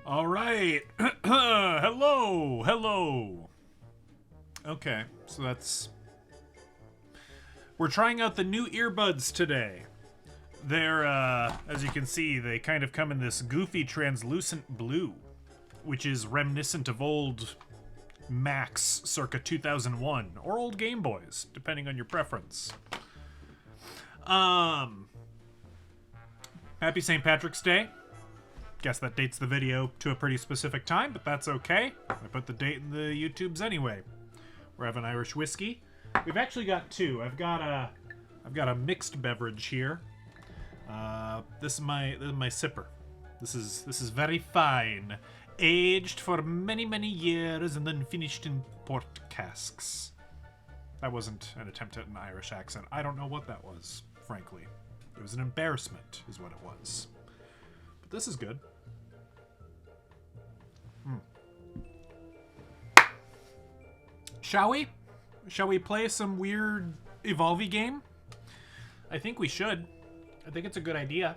All right. Hello. Hello. Okay, so we're trying out the new earbuds today. They're, as you can see, they kind of come in this goofy translucent blue, which is reminiscent of old Macs circa 2001, or old Game Boys, depending on your preference. Happy St. Patrick's Day. Guess that dates the video to a pretty specific time, but that's okay. I put the date in the YouTubes anyway. We're having Irish whiskey. We've actually got two. I've got a mixed beverage here. This is my sipper. This is very fine, aged for many years and then finished in port casks. That wasn't an attempt at an Irish accent. I don't know what that was, frankly. It was an embarrassment, is what it was. But this is good. Shall we? Shall we play some weird Evolve game? I think we should. I think it's a good idea.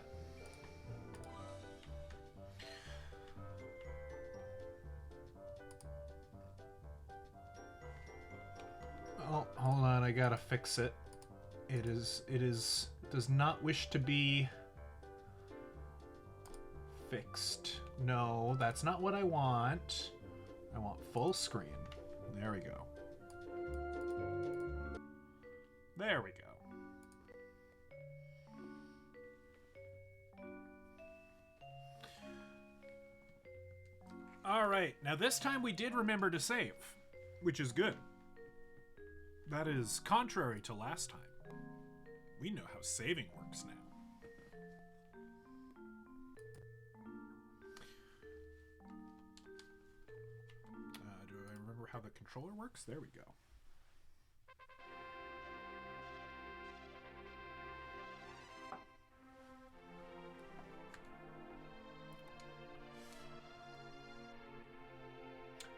Oh, hold on, I gotta fix it. It does not wish to be fixed. No, that's not what I want. I want full screen. There we go. There we go. Alright, now this time we did remember to save, which is good. That is contrary to last time. We know how saving works now. Do I remember how the controller works? There we go.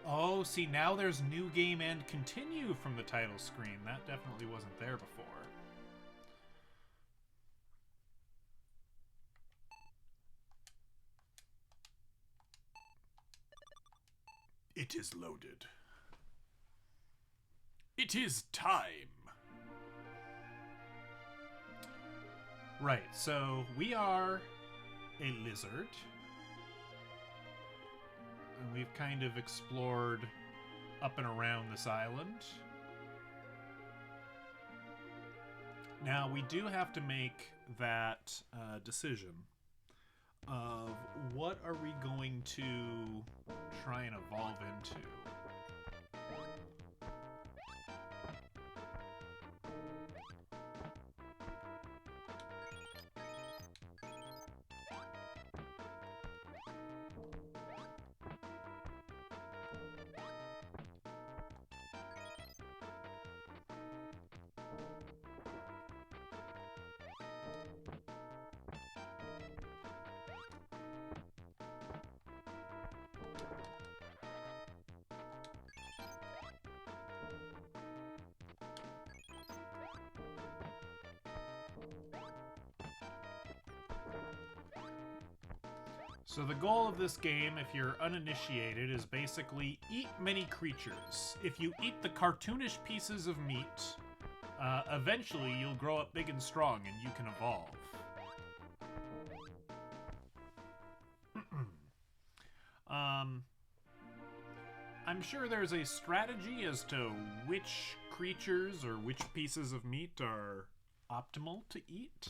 Oh, see, now there's new game and continue from the title screen. That definitely wasn't there before. It is loaded. It is time. Right, so we are a lizard. And we've kind of explored up and around this island. Now, we do have to make that decision of what are we going to try and evolve into. So the goal of this game, if you're uninitiated, is basically eat many creatures. If you eat the cartoonish pieces of meat, eventually you'll grow up big and strong and you can evolve. I'm sure there's a strategy as to which creatures or which pieces of meat are optimal to eat.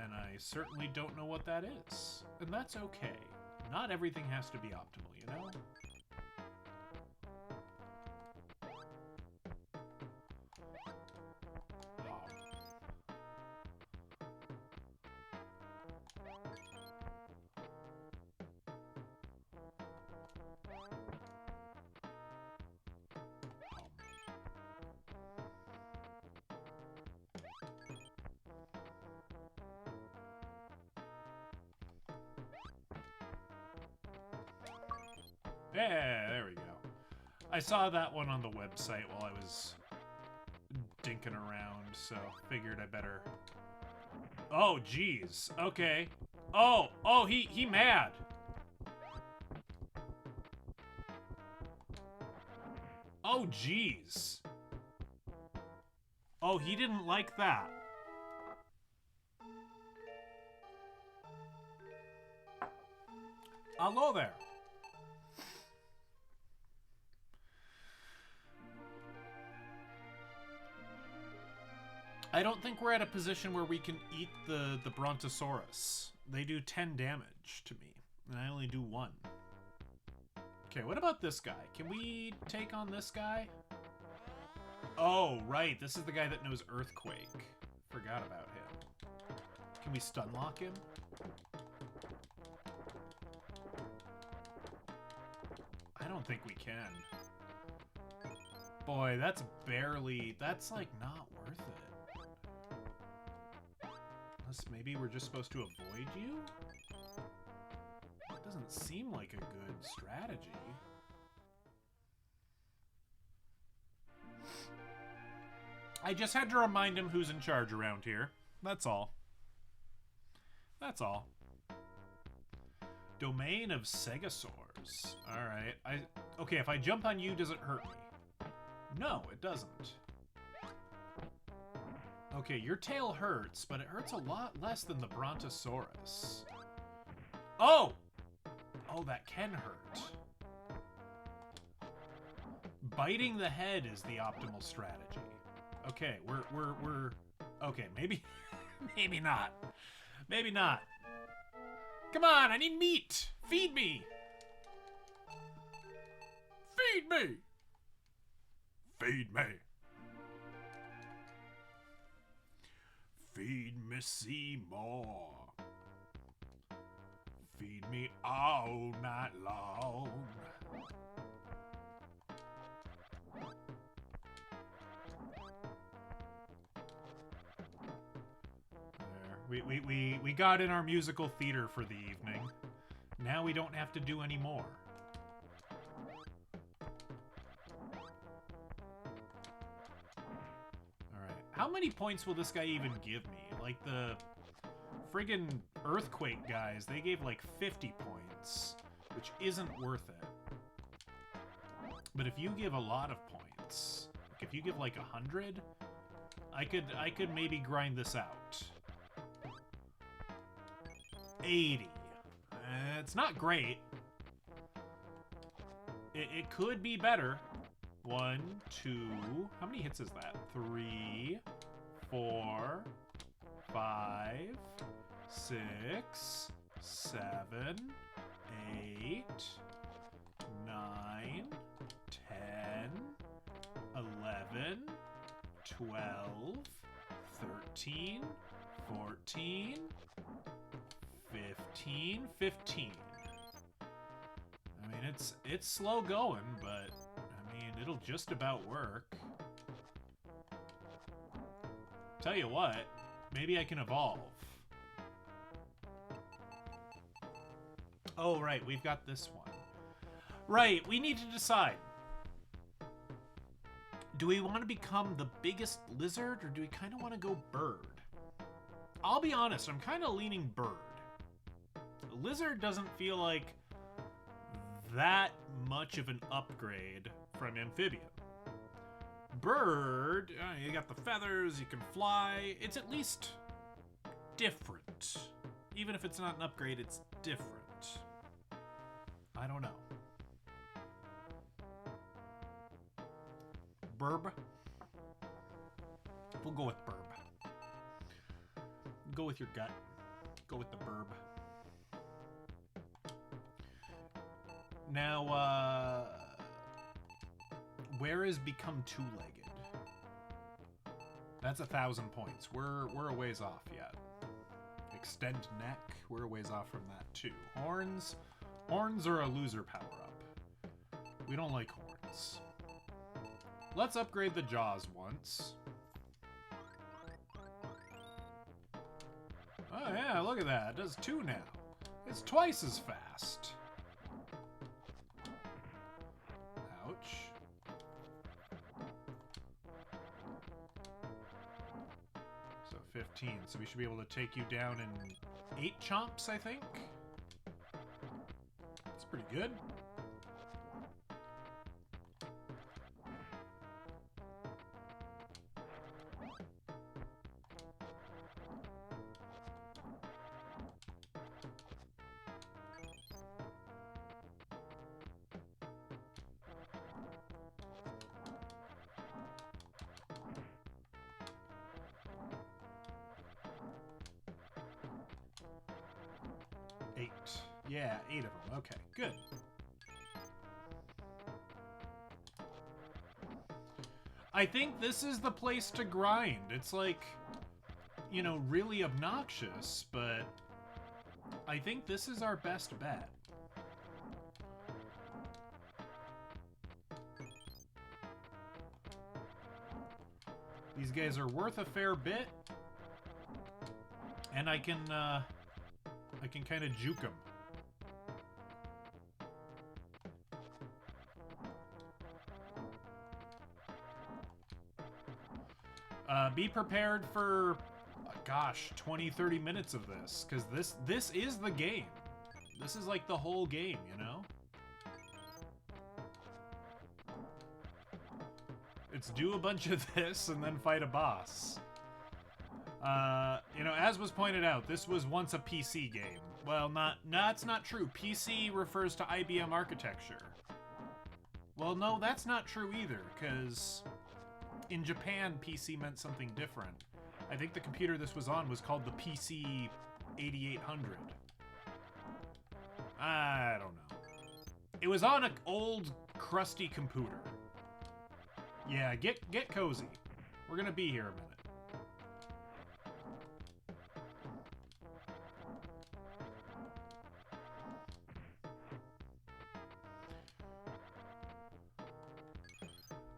And I certainly don't know what that is. And that's okay. Not everything has to be optimal, you know? Yeah, there we go. I saw that one on the website while I was dinking around, so figured I better... Oh, geez. Okay. Oh, he mad. Oh, jeez. Oh, he didn't like that. Hello there. I don't think we're at a position where we can eat the Brontosaurus. They do 10 damage to me, and I only do 1. Okay, what about this guy? Can we take on this guy? Oh, right. This is the guy that knows Earthquake. Forgot about him. Can we stun lock him? I don't think we can. Boy, that's barely... That's, like, not worth it. Unless maybe we're just supposed to avoid you? That doesn't seem like a good strategy. I just had to remind him who's in charge around here. That's all. That's all. Domain of Stegosaurs. Alright. Okay, if I jump on you, does it hurt me? No, it doesn't. Okay, your tail hurts, but it hurts a lot less than the Brontosaurus. Oh! Oh, that can hurt. Biting the head is the optimal strategy. Okay, we're okay, maybe maybe not. Maybe not. Come on, I need meat. Feed me. Feed me. Feed me. Feed me Seymour. Feed me all night long. We got in our musical theater for the evening. Now we don't have to do any more. Alright. How many points will this guy even give me? Like the friggin' Earthquake guys, they gave like 50 points, which isn't worth it. But if you give a lot of points, like if you give like 100, I could maybe grind this out. 80. It's not great. It could be better. 1, 2. How many hits is that? 3, 4, 5, 6, 7, 8, 9, 10, 11, 12, 13, 14, 15. I mean, it's slow going, but I mean, it'll just about work. Tell you what, maybe I can evolve. Oh, right, we've got this one. Right, we need to decide. Do we want to become the biggest lizard, or do we kind of want to go bird? I'll be honest, I'm kind of leaning bird. Lizard doesn't feel like that much of an upgrade from amphibian. Bird, you got the feathers, you can fly. It's at least different. Even if it's not an upgrade, it's different. I don't know. Burb? We'll go with burb. Go with your gut. Go with the burb. Now, where is become two-legged? That's 1,000 points. We're a ways off yet. Extend neck. We're a ways off from that too. Horns. Horns are a loser power-up. We don't like horns. Let's upgrade the jaws once. Oh yeah, look at that. It does 2 now. It's twice as fast. Ouch. So 15. So we should be able to take you down in 8 chomps, I think. That's pretty good. Yeah, 8 of them. Okay, good. I think this is the place to grind. It's like, you know, really obnoxious, but I think this is our best bet. These guys are worth a fair bit, and I can kind of juke them. Be prepared for, gosh, 20-30 minutes of this, because this is the game. This is like the whole game, you know? It's do a bunch of this and then fight a boss. You know, as was pointed out, this was once a PC game. Well, that's not true. PC refers to IBM architecture. Well, no, that's not true either, because in Japan, PC meant something different. I think the computer this was on was called the PC 8800. I don't know. It was on an old, crusty computer. Yeah, get cozy. We're gonna be here a minute.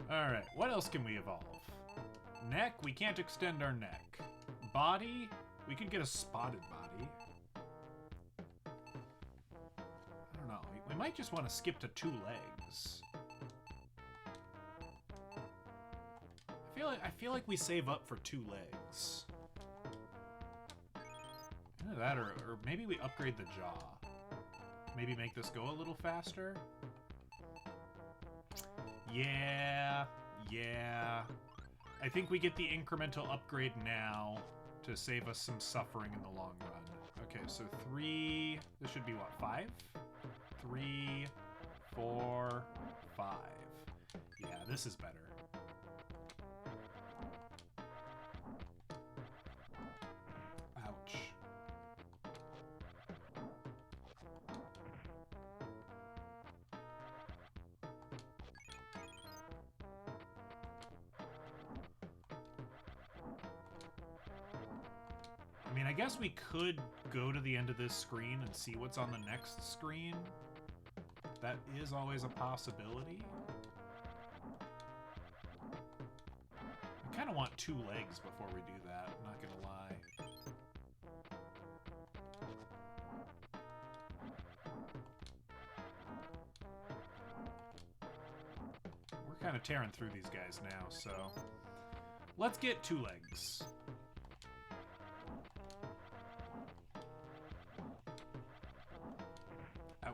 Alright, what else can we evolve? Neck, we can't extend our neck. Body, we could get a spotted body. I don't know, we might just want to skip to 2 legs. I feel like we save up for 2 legs. Either that, or maybe we upgrade the jaw. Maybe make this go a little faster? Yeah. I think we get the incremental upgrade now to save us some suffering in the long run. Okay, so 3... This should be what, 5? 3, 4, 5. Yeah, this is better. Ouch. I mean, I guess we could go to the end of this screen and see what's on the next screen. That is always a possibility. I kind of want 2 legs before we do that, I'm not gonna lie. We're kind of tearing through these guys now, so let's get 2 legs. Ouch.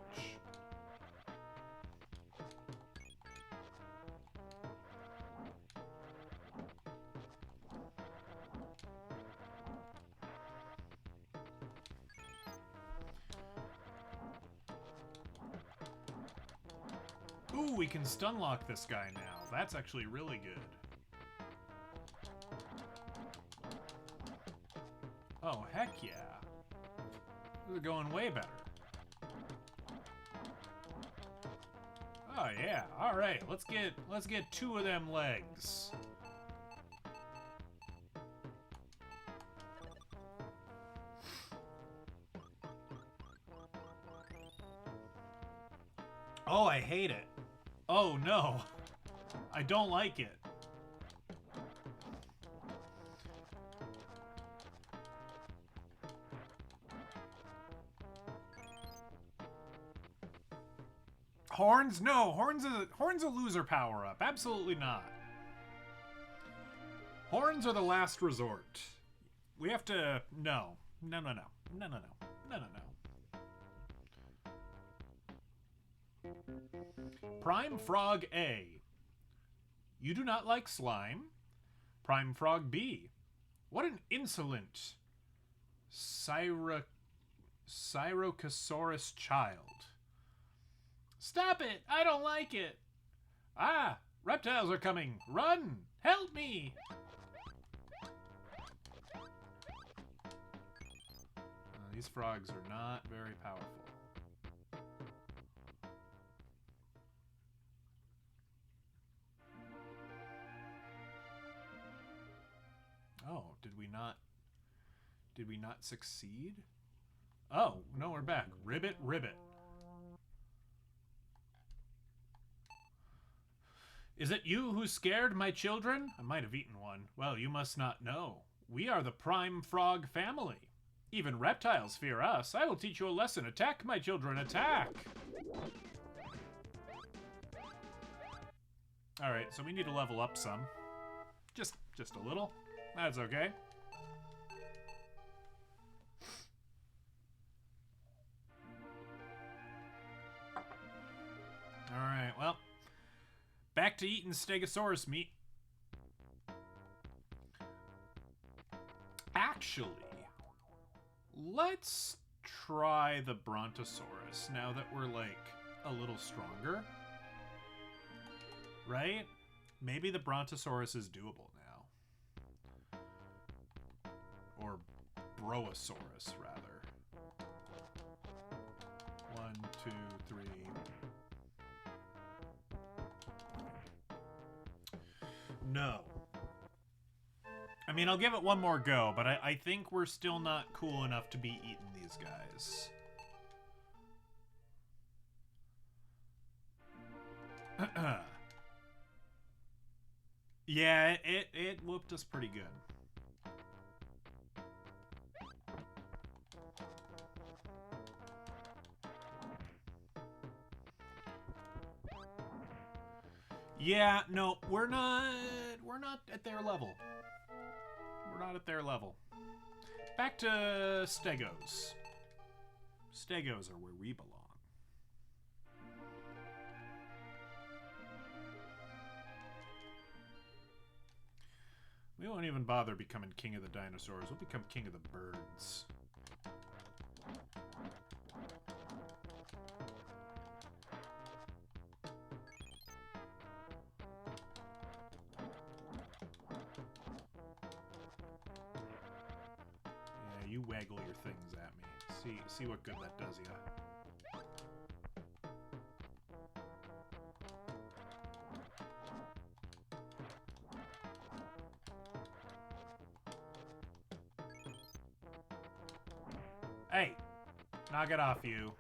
Ooh, we can stun lock this guy now. That's actually really good. Oh, heck yeah. This is going way better. Oh yeah, alright, let's get 2 of them legs. Oh, I hate it. Oh no. I don't like it. Horns? No, Horns a loser power-up. Absolutely not. Horns are the last resort. We have to... No. No, no, no. No, no, no. No, no, no. Prime Frog A. You do not like slime? Prime Frog B. What an insolent Syrocosaurus child. Stop it! I don't like it! Ah! Reptiles are coming! Run! Help me! These frogs are not very powerful. Oh, did we not succeed? Oh, no, we're back. Ribbit, ribbit. Is it you who scared my children? I might have eaten one. Well, you must not know. We are the Prime Frog family. Even reptiles fear us. I will teach you a lesson. Attack, my children, attack! Alright, so we need to level up some. Just a little. That's okay. Alright, well. Back to eating Stegosaurus meat. Actually, let's try the Brontosaurus now that we're, like, a little stronger. Right? Maybe the Brontosaurus is doable now. Or Broasaurus, rather. 1, 2, 3... No. I mean, I'll give it one more go, but I think we're still not cool enough to be eating these guys. Yeah, it whooped us pretty good. Yeah, no, we're not at their level. We're not at their level. Back to Stegos. Stegos are where we belong. We won't even bother becoming king of the dinosaurs. We'll become king of the birds. Yeah, you waggle your things at me. See what good that does ya. Hey! Knock it off, you.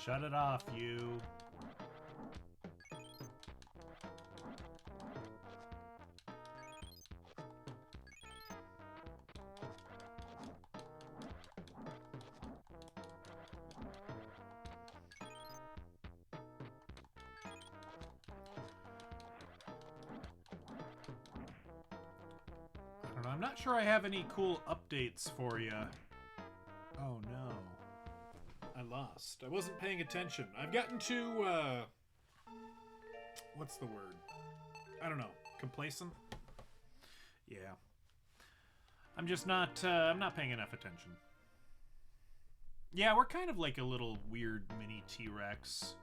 Shut it off, you. I'm not sure I have any cool updates for you. Oh no. I lost. I wasn't paying attention. I've gotten to, what's the word? I don't know. Complacent? Yeah. I'm just not, I'm not paying enough attention. Yeah, we're kind of like a little weird mini T-Rex.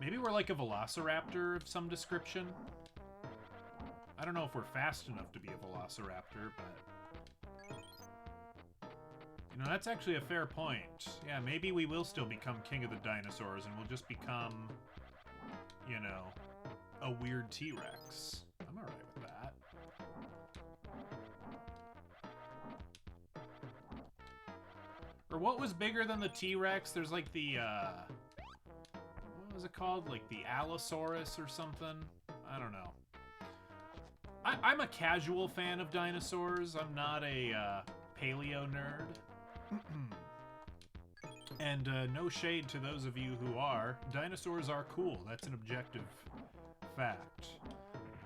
Maybe we're like a velociraptor of some description. I don't know if we're fast enough to be a velociraptor, but... You know, that's actually a fair point. Yeah, maybe we will still become king of the dinosaurs and we'll just become, you know, a weird T-Rex. I'm alright with that. Or what was bigger than the T-Rex? There's like the, what was it called? Like the Allosaurus or something? I don't know. I'm a casual fan of dinosaurs. I'm not a paleo nerd. And no shade to those of you who are. Dinosaurs are cool. That's an objective fact.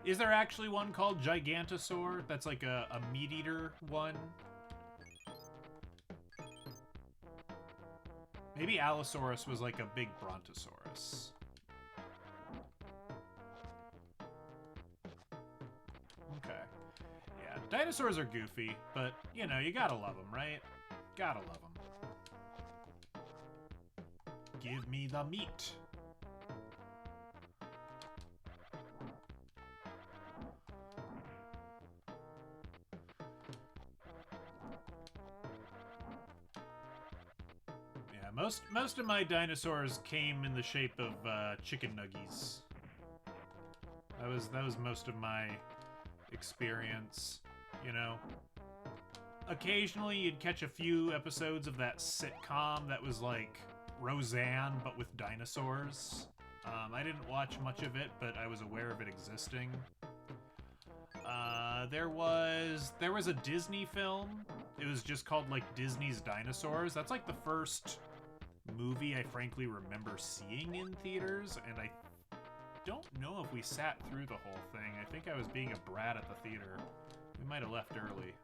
Is there actually one called Gigantosaur? That's like a meat-eater one? Maybe Allosaurus was like a big brontosaurus. Okay. Yeah, dinosaurs are goofy, but, you know, you gotta love them, right? Gotta love them. Give me the meat. Yeah, most of my dinosaurs came in the shape of chicken nuggies. That was most of my experience, you know. Occasionally you'd catch a few episodes of that sitcom that was like Roseanne, but with dinosaurs. I didn't watch much of it, but I was aware of it existing. There was a Disney film. It was just called like Disney's Dinosaurs. That's like the first movie I frankly remember seeing in theaters, and I don't know if we sat through the whole thing. I think I was being a brat at the theater. We might have left early.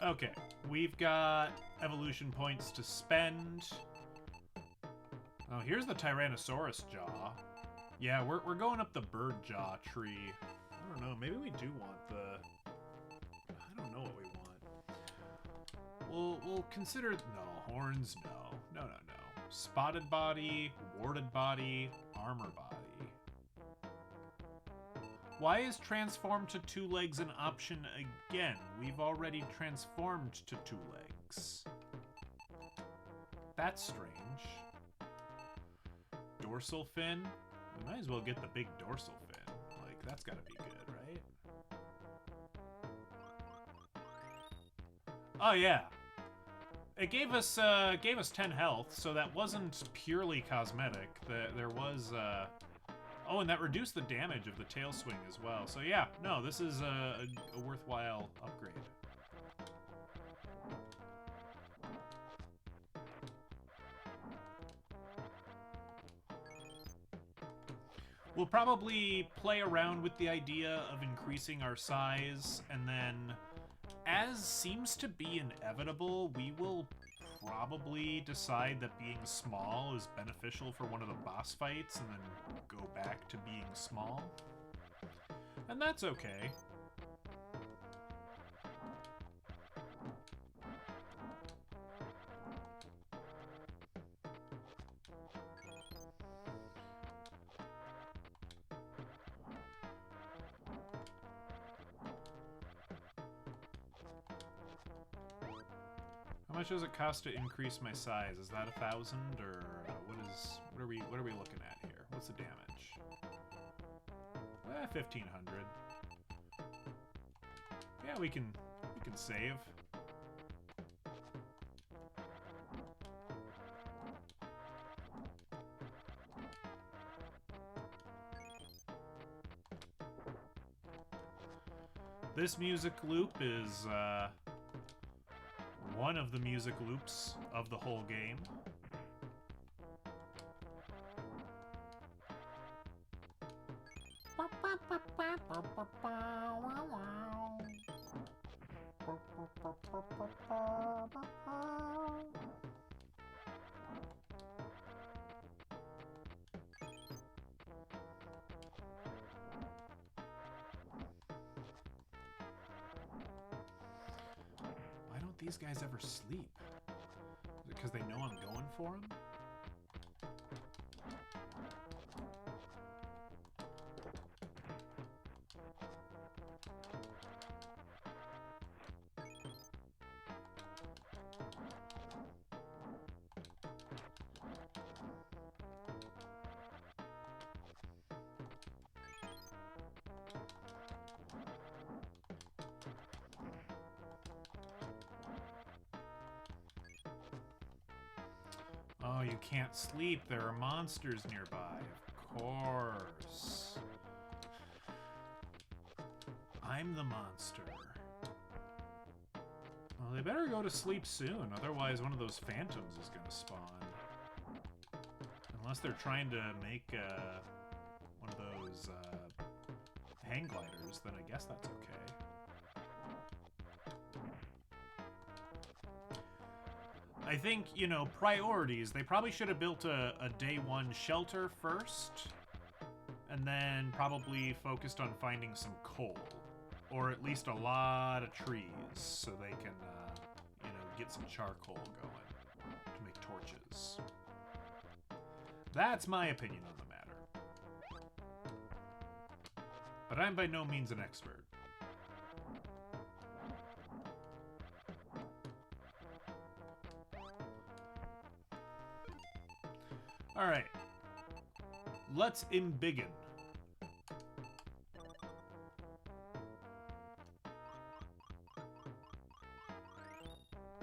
Okay, we've got evolution points to spend. Oh, here's the Tyrannosaurus jaw. Yeah, we're going up the bird jaw tree. I don't know, maybe we do want the... I don't know what we want. We'll consider... No, horns, no. No. Spotted body, warded body, armor body. Why is transform to 2 legs an option again? We've already transformed to 2 legs. That's strange. Dorsal fin? We might as well get the big dorsal fin. Like, that's gotta be good, right? Oh, yeah. It gave us 10 health, so that wasn't purely cosmetic. There was, Oh, and that reduced the damage of the tail swing as well. So yeah, no, this is a worthwhile upgrade. We'll probably play around with the idea of increasing our size, and then, as seems to be inevitable, we will probably decide that being small is beneficial for one of the boss fights, and then go back to being small. And that's okay. How much does it cost to increase my size? Is that 1,000 or what are we looking at here? What's the damage? 1,500. Yeah, we can save. This music loop is one of the music loops of the whole game. Why don't these guys ever sleep? Is it because they know I'm going for them? Oh, you can't sleep. There are monsters nearby. Of course. I'm the monster. Well, they better go to sleep soon, otherwise one of those phantoms is gonna spawn. Unless they're trying to make one of those hang gliders, then I guess that's okay. I think, you know, priorities. They probably should have built a day one shelter first, and then probably focused on finding some coal. Or at least a lot of trees, so they can, you know, get some charcoal going to make torches. That's my opinion on the matter. But I'm by no means an expert. Alright. Let's embiggen.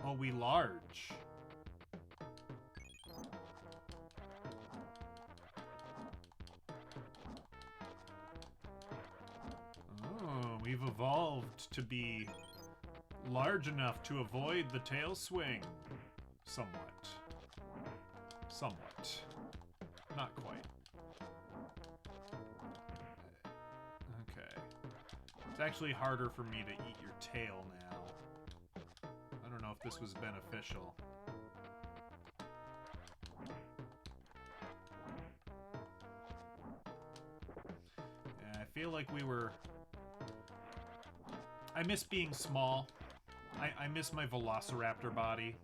Oh, we large. Oh, we've evolved to be large enough to avoid the tail swing. Somewhat. Somewhat. Not quite. Okay. It's actually harder for me to eat your tail now. I don't know if this was beneficial. Yeah, I feel like we were... I miss being small. I miss my velociraptor body.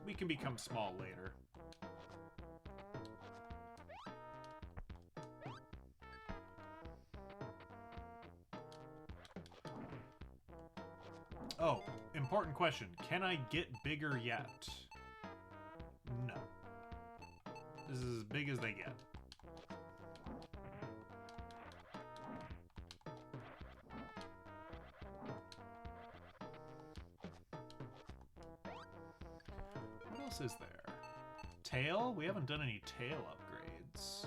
We can become small later. Oh, important question. Can I get bigger yet? No. This is as big as they get. What else is there? Tail? We haven't done any tail upgrades.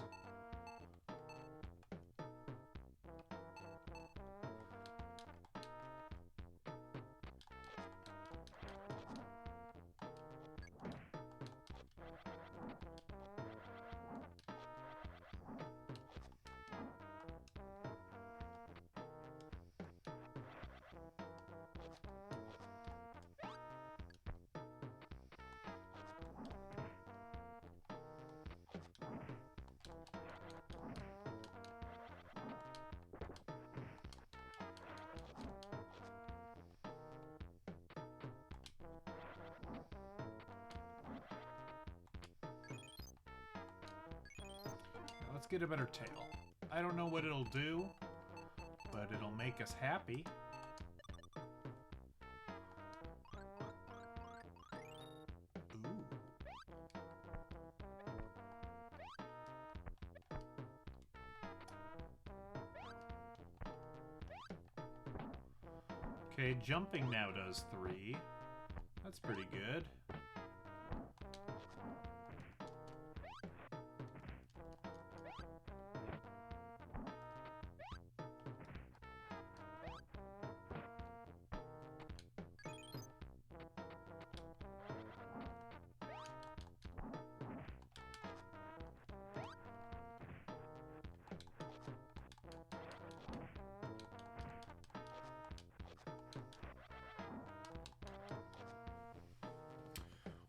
Let's get a better tail. I don't know what it'll do, but it'll make us happy. Ooh. Okay, jumping now does 3. That's pretty good.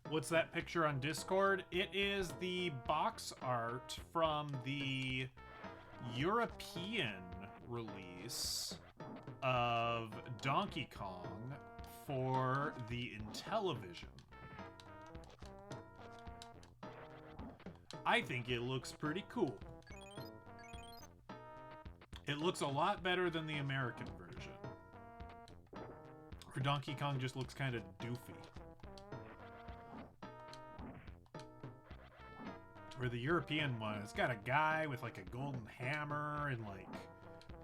What's that picture on Discord? It is the box art from the European release of Donkey Kong for the Intellivision. I think it looks pretty cool. It looks a lot better than the American version, where Donkey Kong just looks kind of doofy. Where the European one, it's got a guy with like a golden hammer and like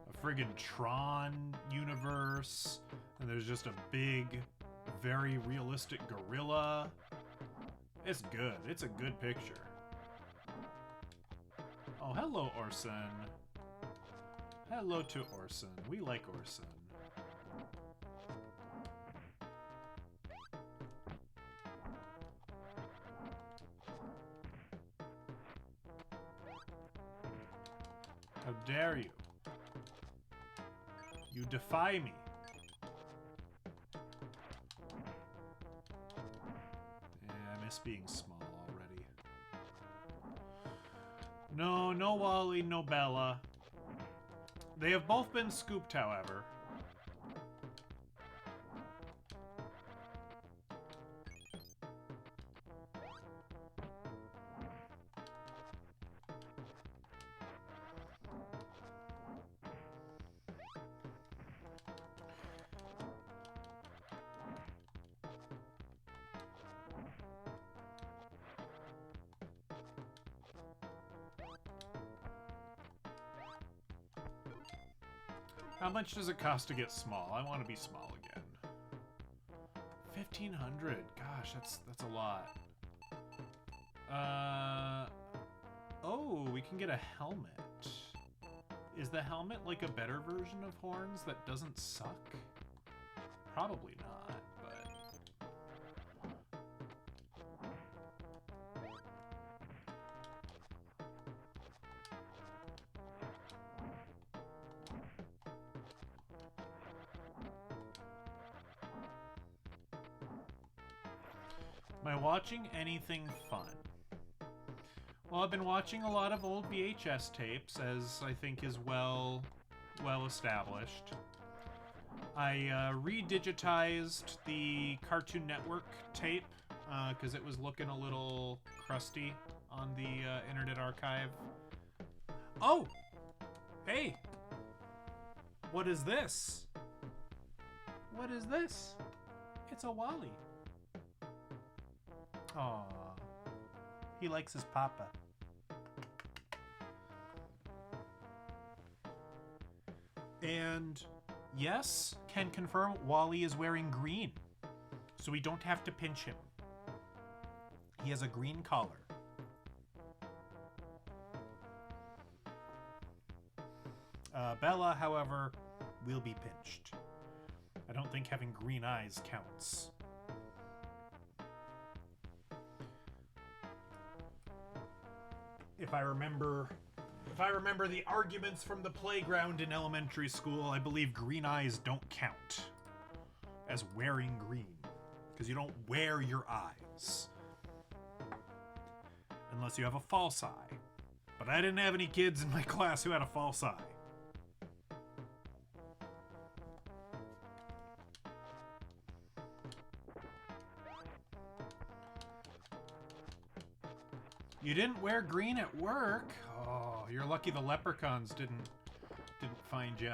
a friggin' Tron universe, and there's just a big, very realistic gorilla. It's good. It's a good picture. Oh Oh, hello, Orson. Hello to Orson. We like Orson. How dare you? You defy me. Yeah, I miss being small already. No, no Wally, no Bella. They have both been scooped, however. How much does it cost to get small? I want to be small again. 1,500. Gosh, that's a lot. Oh, we can get a helmet. Is the helmet like a better version of horns that doesn't suck? Probably not, but... Am I watching anything fun? Well, I've been watching a lot of old VHS tapes, as I think is well established. I redigitized the Cartoon Network tape because it was looking a little crusty on the Internet Archive. Oh! Hey! What is this? What is this? It's a Wally. Aww. He likes his papa. And yes, can confirm Wally is wearing green, so we don't have to pinch him. He has a green collar. Bella, however, will be pinched. I don't think having green eyes counts. If I remember the arguments from the playground in elementary school, I believe green eyes don't count as wearing green, because you don't wear your eyes unless you have a false eye. But I didn't have any kids in my class who had a false eye. You didn't wear green at work? Oh, you're lucky the leprechauns didn't find you.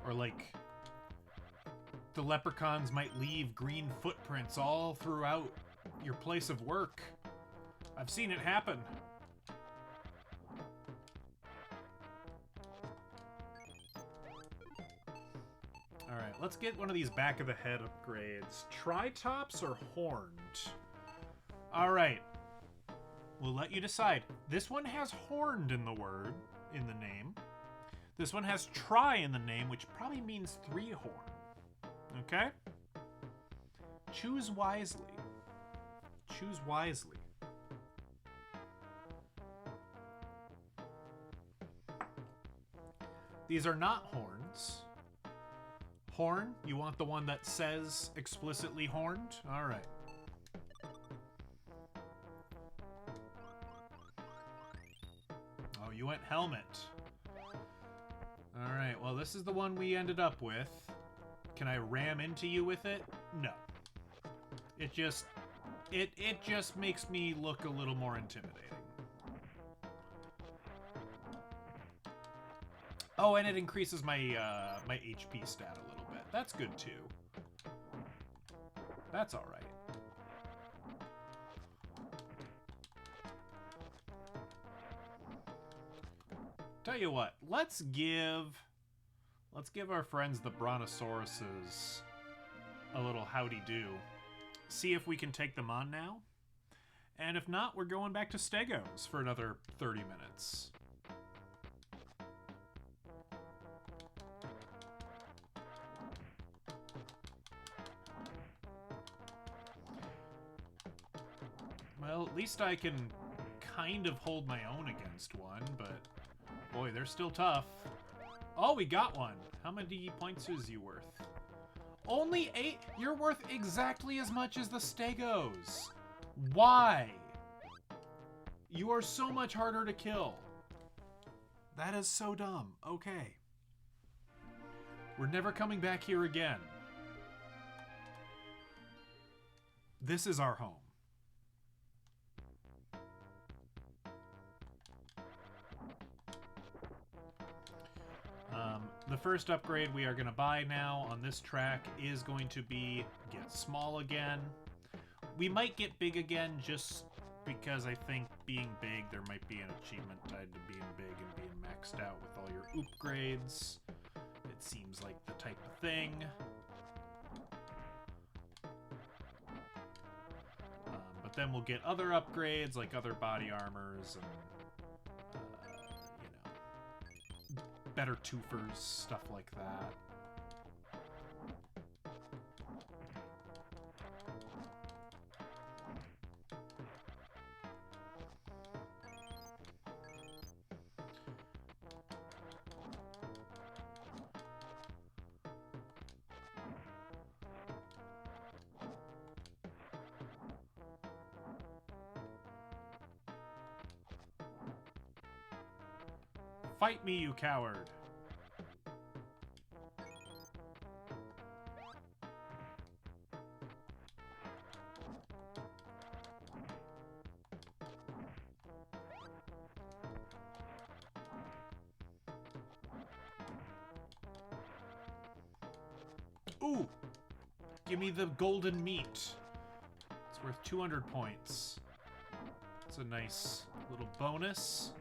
Or like, the leprechauns might leave green footprints all throughout your place of work. I've seen it happen. Alright, let's get one of these back of the head upgrades. Tri-tops or horned? Alright. We'll let you decide. This one has horned in the name. This one has tri in the name, which probably means 3 horn. Okay? Choose wisely. Choose wisely. These are not horns. Horn? You want the one that says explicitly horned? Alright. Oh, you went helmet. Alright, well this is the one we ended up with. Can I ram into you with it? No. It just makes me look a little more intimidating. Oh, and it increases my my HP stat a little bit. That's good too. That's all right. Tell you what, let's give our friends the brontosauruses a little howdy-do. See if we can take them on now. And if not, we're going back to Stegos for another 30 minutes. Well, at least I can kind of hold my own against one, but boy, they're still tough. Oh, we got one. How many points is you worth? Only 8? You're worth exactly as much as the Stegos. Why? You are so much harder to kill. That is so dumb. Okay. We're never coming back here again. This is our home. The first upgrade we are going to buy now on this track is going to be get small again. We might get big again just because I think being big, there might be an achievement tied to being big and being maxed out with all your upgrades. It seems like the type of thing. But then we'll get other upgrades like other body armors and better twofers, stuff like that. Fight me, you coward! Ooh! Give me the golden meat. It's worth 200 points. It's a nice little bonus.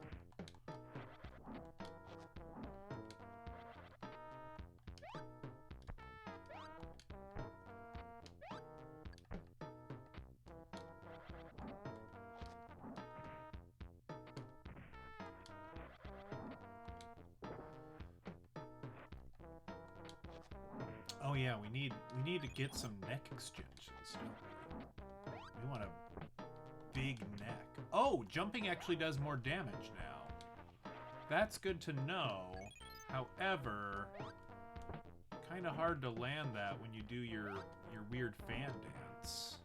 Oh yeah, we need to get some neck extensions, don't we? We want a big neck. Oh, jumping actually does more damage now. That's good to know. However, kind of hard to land that when you do your weird fan dance.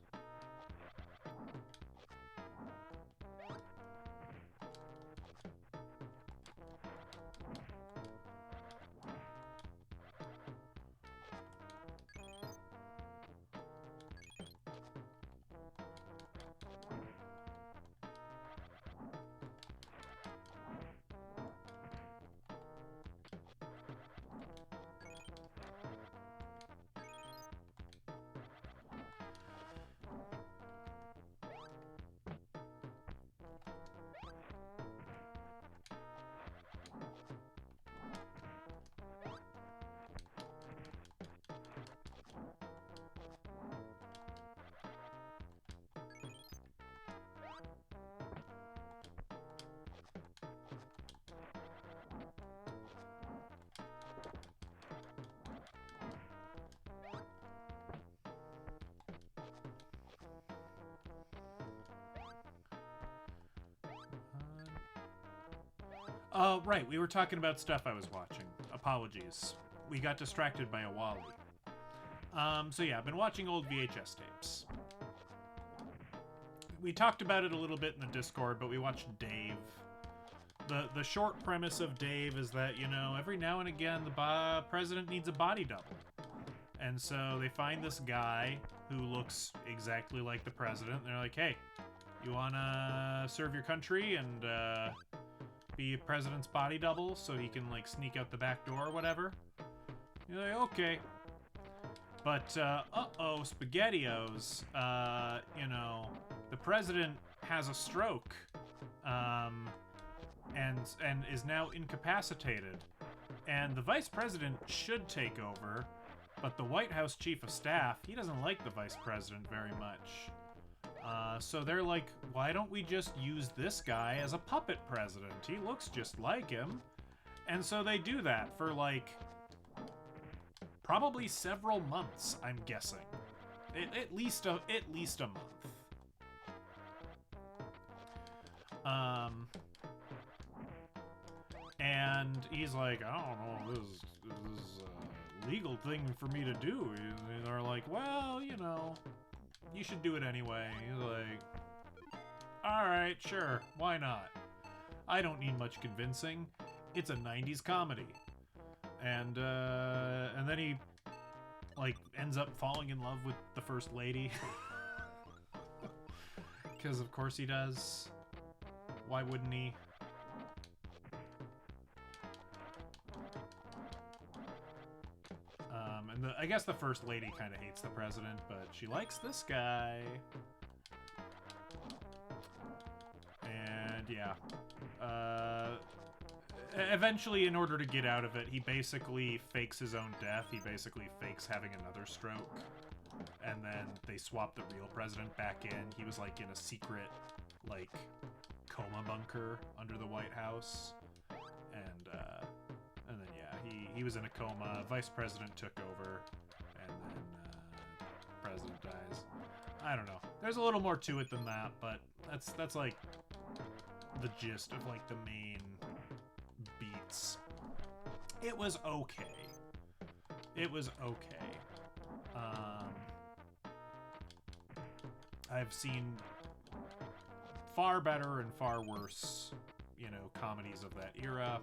Right, we were talking about stuff I was watching. Apologies. We got distracted by a Wally. So yeah, I've been watching old VHS tapes. We talked about it a little bit in the Discord, but we watched Dave. The short premise of Dave is that, you know, every now and again the president needs a body double. And so they find this guy who looks exactly like the president. And they're like, hey, you wanna serve your country and be a president's body double so he can like sneak out the back door or whatever? You're like, okay. But uh-oh, SpaghettiOs, you know, the president has a stroke and is now incapacitated, and the vice president should take over, but the White House chief of staff, he doesn't like the vice president very much. So they're like, why don't we just use this guy as a puppet president? He looks just like him. And so they do that for like probably several months, I'm guessing. At least a month. And he's like, I don't know, this is a legal thing for me to do. And they're like, well, you know, you should do it anyway. He's like, all right, sure, why not? I don't need much convincing. It's a 90s comedy. And then he, like, ends up falling in love with the First Lady. Because of course he does. Why wouldn't he? And I guess the First Lady kind of hates the president, but she likes this guy. And yeah. Eventually, in order to get out of it, he basically fakes his own death. He basically fakes having another stroke. And then they swap the real president back in. He was like in a secret, like, coma bunker under the White House. And then yeah, he was in a coma. Vice president took over, and then president dies. I don't know. There's a little more to it than that, but that's like the gist of like the main beats. It was okay. It was okay. I've seen far better and far worse, you know, comedies of that era.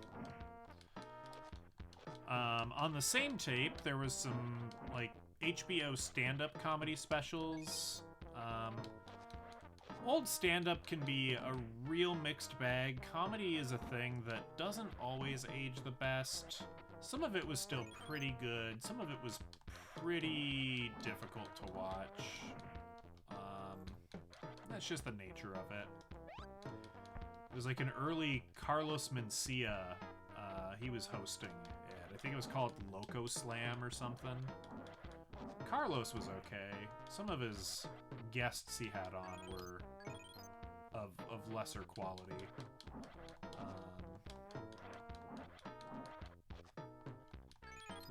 On the same tape, there was some, like, HBO stand-up comedy specials. Old stand-up can be a real mixed bag. Comedy is a thing that doesn't always age the best. Some of it was still pretty good. Some of it was pretty difficult to watch. That's just the nature of it. It was like an early Carlos Mencia. He was hosting it. I think it was called Loco Slam or something. Carlos was okay. Some of his guests he had on were of lesser quality.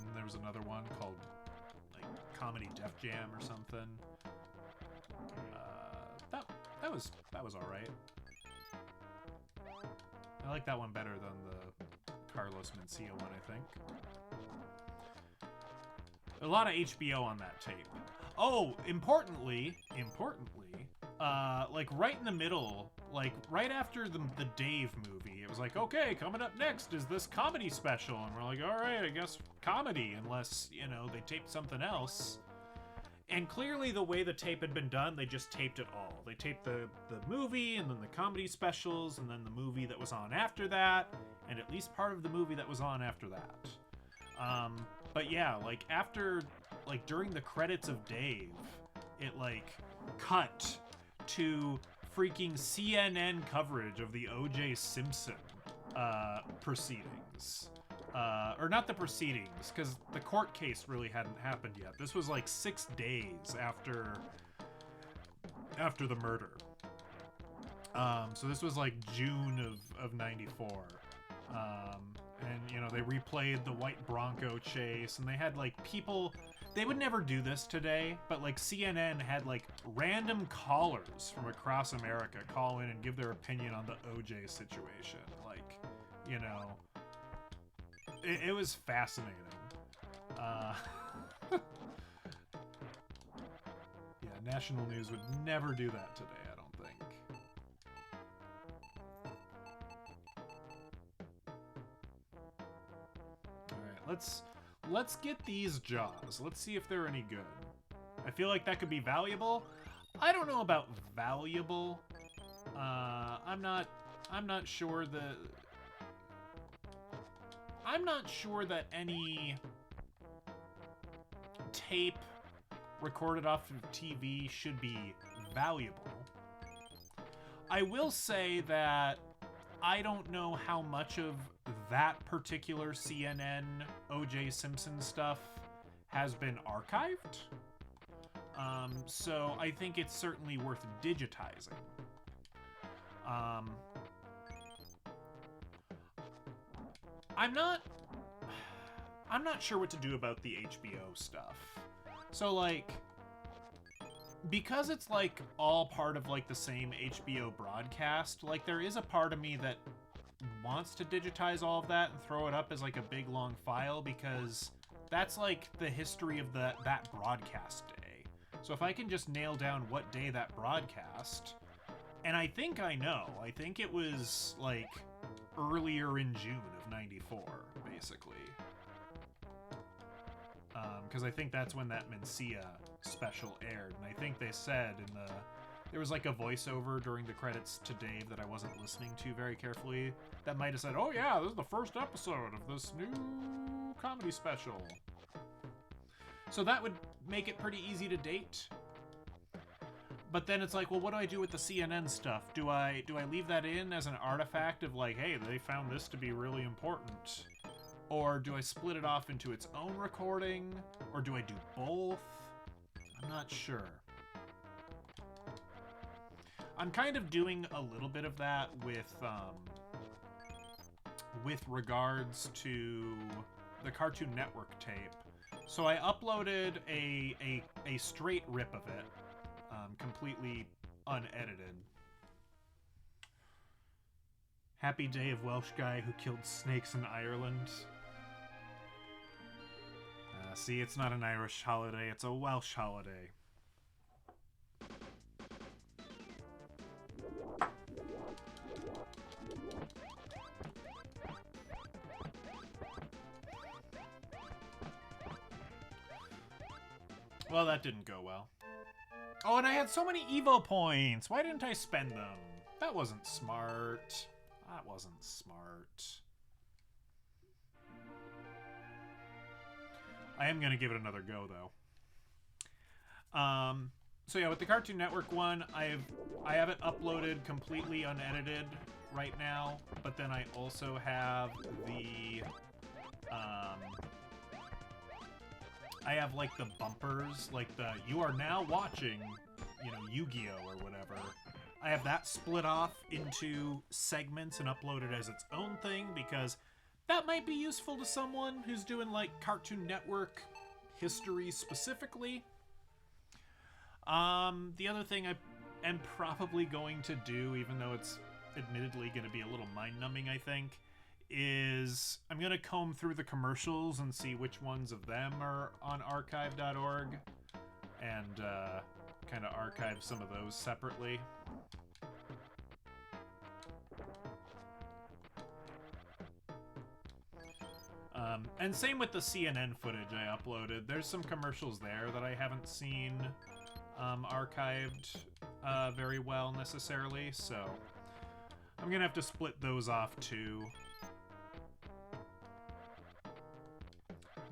And there was another one called like Comedy Def Jam or something. That was all right. I like that one better than the Carlos Mencia one, I think. A lot of HBO on that tape. Oh, importantly, like right in the middle, like right after the Dave movie, it was like, okay, coming up next is this comedy special, and we're like, all right, I guess comedy, unless, you know, they taped something else. And clearly the way the tape had been done, they just taped it all. They taped the movie, and then the comedy specials, and then the movie that was on after that, and at least part of the movie that was on after that. But yeah, like after, like during the credits of Dave, it like cut to freaking CNN coverage of the O.J. Simpson proceedings. Or not the proceedings, because the court case really hadn't happened yet. This was like 6 days after the murder. So this was like June of 94. And, you know, they replayed the white Bronco chase, and they had like people... They would never do this today, but like CNN had like random callers from across America call in and give their opinion on the OJ situation. Like, you know... It was fascinating. Yeah, national news would never do that today, I don't think. Alright, let's get these jaws. Let's see if they're any good. I feel like that could be valuable. I don't know about valuable. I'm not sure I'm not sure that any tape recorded off of TV should be valuable. I will say that I don't know how much of that particular CNN O.J. Simpson stuff has been archived. So I think it's certainly worth digitizing. I'm not sure what to do about the HBO stuff. So, like, because it's, like, all part of, like, the same HBO broadcast, like, there is a part of me that wants to digitize all of that and throw it up as, like, a big, long file, because that's, like, the history of that broadcast day. So if I can just nail down what day that broadcast, and I think I know. I think it was, like, earlier in June of '94, basically. Because I think that's when that Mencia special aired, and I think they said there was like a voiceover during the credits to Dave that I wasn't listening to very carefully that might have said, oh yeah, this is the first episode of this new comedy special. So that would make it pretty easy to date. But then it's like, well, what do I do with the CNN stuff? Do I leave that in as an artifact of like, hey, they found this to be really important? Or do I split it off into its own recording? Or do I do both? I'm not sure. I'm kind of doing a little bit of that with regards to the Cartoon Network tape. So I uploaded a straight rip of it, completely unedited. Happy day of Welsh guy who killed snakes in Ireland. See, it's not an Irish holiday, it's a Welsh holiday. Well, that didn't go well. Oh, and I had so many E.V.O points! Why didn't I spend them? That wasn't smart. That wasn't smart. I am going to give it another go, though. So yeah, with the Cartoon Network one, I have it uploaded completely unedited right now, but then I also have the... I have, like, the bumpers, like the, you are now watching, you know, Yu-Gi-Oh! Or whatever. I have that split off into segments and uploaded as its own thing, because that might be useful to someone who's doing, like, Cartoon Network history specifically. The other thing I am probably going to do, even though it's admittedly going to be a little mind-numbing, I think, is I'm going to comb through the commercials and see which ones of them are on archive.org and kind of archive some of those separately. And same with the CNN footage I uploaded. There's some commercials there that I haven't seen archived very well necessarily, so I'm going to have to split those off too.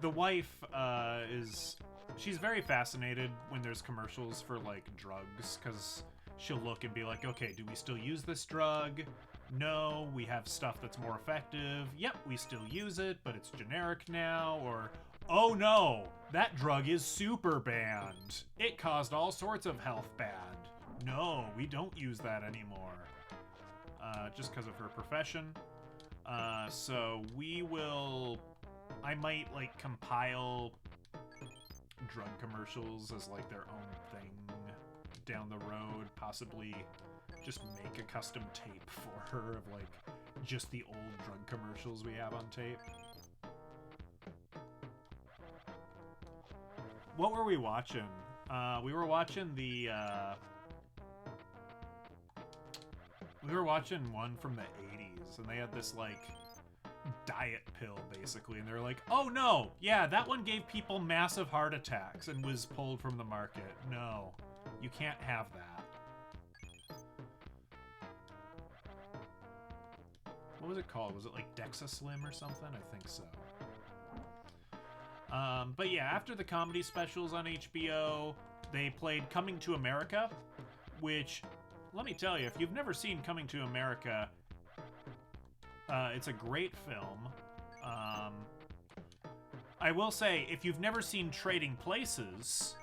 The wife she's very fascinated when there's commercials for, like, drugs, because she'll look and be like, okay, do we still use this drug? No, we have stuff that's more effective. Yep, we still use it, but it's generic now. Or, oh no, that drug is super banned. It caused all sorts of health bad. No, we don't use that anymore. Just because of her profession. So we will... I might, like, compile drug commercials as, like, their own thing down the road. Possibly just make a custom tape for her of, like, just the old drug commercials we have on tape. What were we watching? We were watching the, we were watching one from the 80s, and they had this, like, diet pill, basically, and they're like, oh no, yeah, that one gave people massive heart attacks and was pulled from the market. No, you can't have that. What was it called? Was it like Dexa Slim or something? I think so. But yeah, after the comedy specials on HBO, they played Coming to America, which, let me tell you, if you've never seen Coming to America, it's a great film. I will say, if you've never seen Trading Places,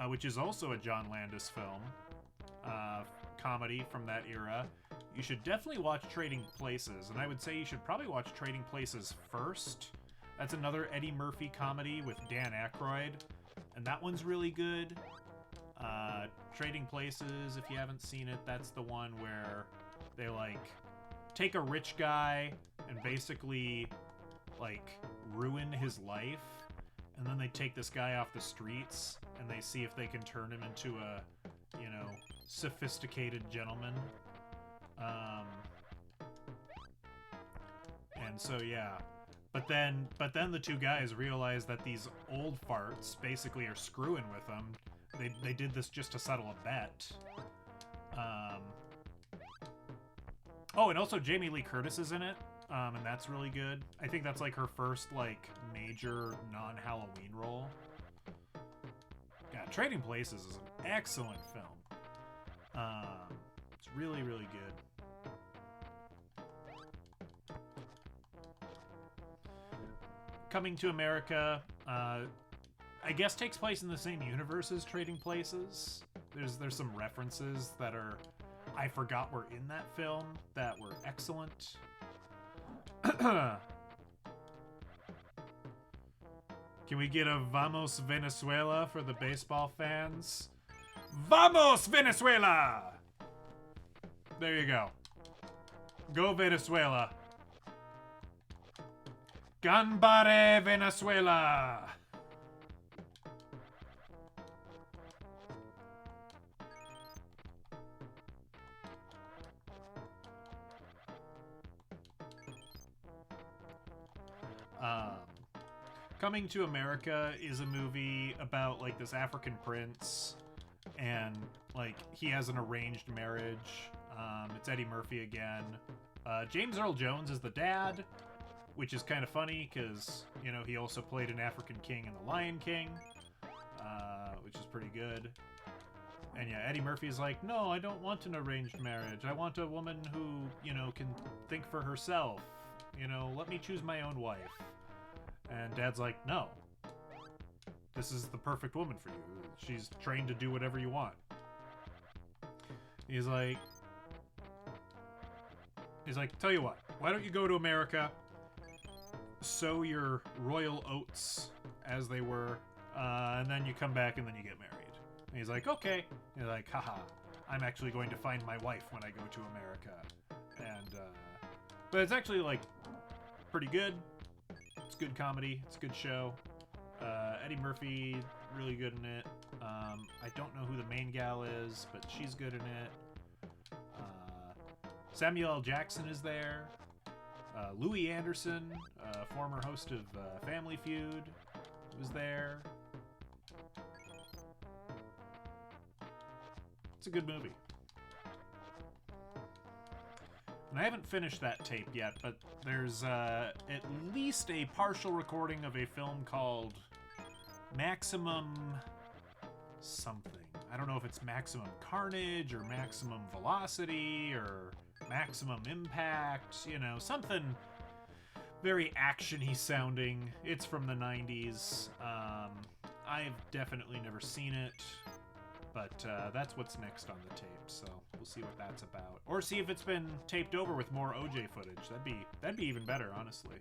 which is also a John Landis film, comedy from that era. You should definitely watch Trading Places, and I would say you should probably watch Trading Places first. That's another Eddie Murphy comedy with Dan Aykroyd, and that one's really good. Trading Places, if you haven't seen it, that's the one where they, like, take a rich guy and basically, like, ruin his life, and then they take this guy off the streets, and they see if they can turn him into a, you know, sophisticated gentleman. And so, yeah. But then the two guys realize that these old farts basically are screwing with them. They did this just to settle a bet. Oh, and also Jamie Lee Curtis is in it, and that's really good. I think that's like her first like major non-Halloween role. Yeah, Trading Places is an excellent film. It's really, really good. Coming to America, I guess takes place in the same universe as Trading Places. There's some references that are I forgot were in that film that were excellent. Can we get a Vamos Venezuela for the baseball fans? Vamos Venezuela! There you go. Go Venezuela. Ganbare Venezuela! Coming to America is a movie about, like, this African prince, and, like, he has an arranged marriage. It's Eddie Murphy again. James Earl Jones is the dad, which is kind of funny, because, you know, he also played an African king in The Lion King, which is pretty good. And yeah, Eddie Murphy's like, no, I don't want an arranged marriage. I want a woman who, you know, can think for herself. You know, let me choose my own wife. And Dad's like, no. This is the perfect woman for you. She's trained to do whatever you want. He's like, tell you what, why don't you go to America, sow your royal oats as they were, and then you come back and then you get married. And he's like, okay. And he's like, haha, I'm actually going to find my wife when I go to America. And, but it's actually, like, pretty good. It's good comedy. It's a good show. Eddie Murphy, really good in it. I don't know who the main gal is, but she's good in it. Samuel L. Jackson is there. Louis Anderson, former host of Family Feud, was there. It's a good movie. And I haven't finished that tape yet, but there's at least a partial recording of a film called Maximum something. I don't know if it's Maximum Carnage or Maximum Velocity or Maximum Impact, you know, something very action-y sounding. It's from the 90s. I've definitely never seen it, but that's what's next on the tape, so we'll see what that's about. Or see if it's been taped over with more OJ footage. That'd be even better, honestly.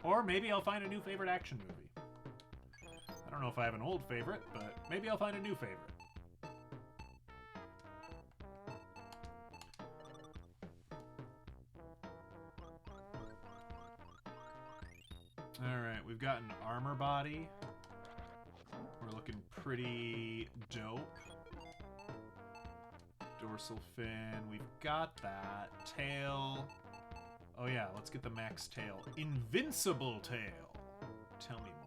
Or maybe I'll find a new favorite action movie. I don't know if I have an old favorite, but maybe I'll find a new favorite. Alright, we've got an armor body. We're looking pretty dope. Dorsal fin, we've got that. Tail. Oh yeah, let's get the max tail. Invincible tail. Tell me more.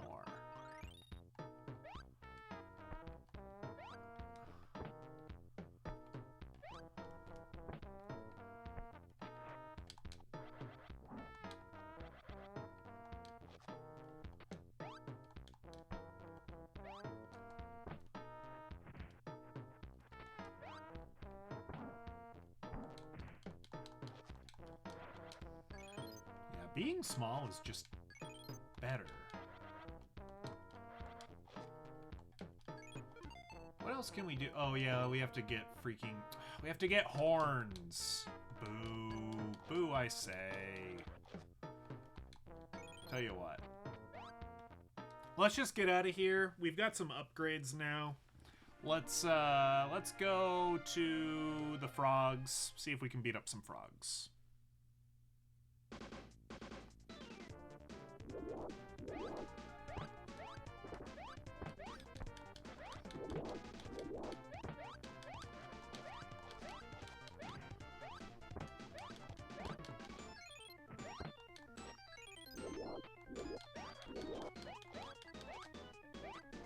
Being small is just better. else can we do? Oh yeah, we have to get freaking... We have to get horns. Boo. Boo, I say. Tell you what. Let's just get out of here. We've got some upgrades now. Let's go to the frogs. See if we can beat up some frogs.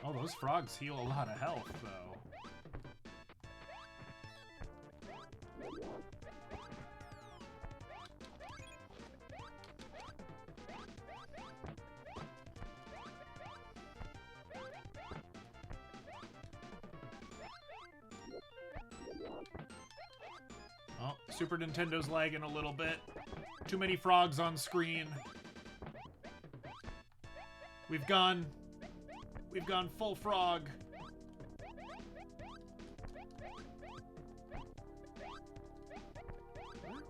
Oh, those frogs heal a lot of health, though. Oh, Super Nintendo's lagging a little bit. Too many frogs on screen. We've gone full frog.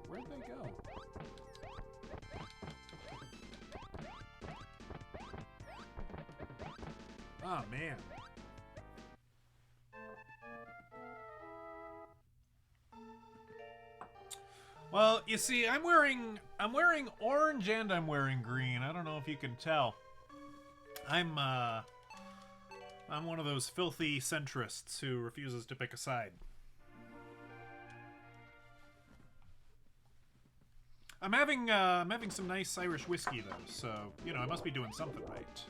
Where'd they go? Oh man. Well, you see, I'm wearing orange and I'm wearing green. I don't know if you can tell. I'm one of those filthy centrists who refuses to pick a side. I'm having some nice Irish whiskey though, so you know I must be doing something right.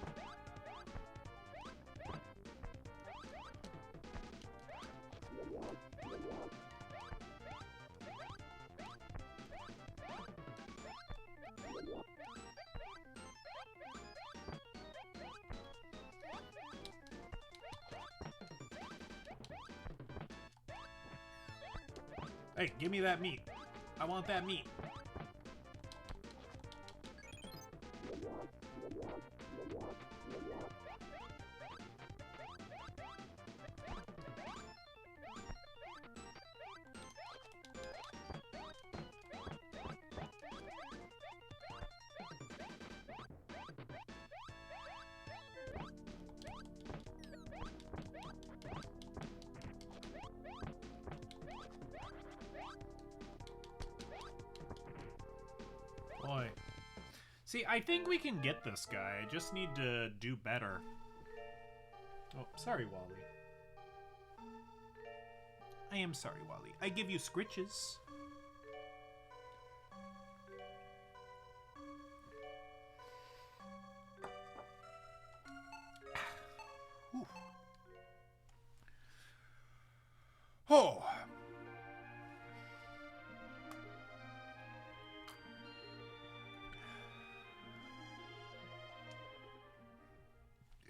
Hey, give me that meat. I want that meat. Boy. See, I think we can get this guy. I just need to do better. Oh, sorry, Wally. I am sorry, Wally. I give you scritches. Oh.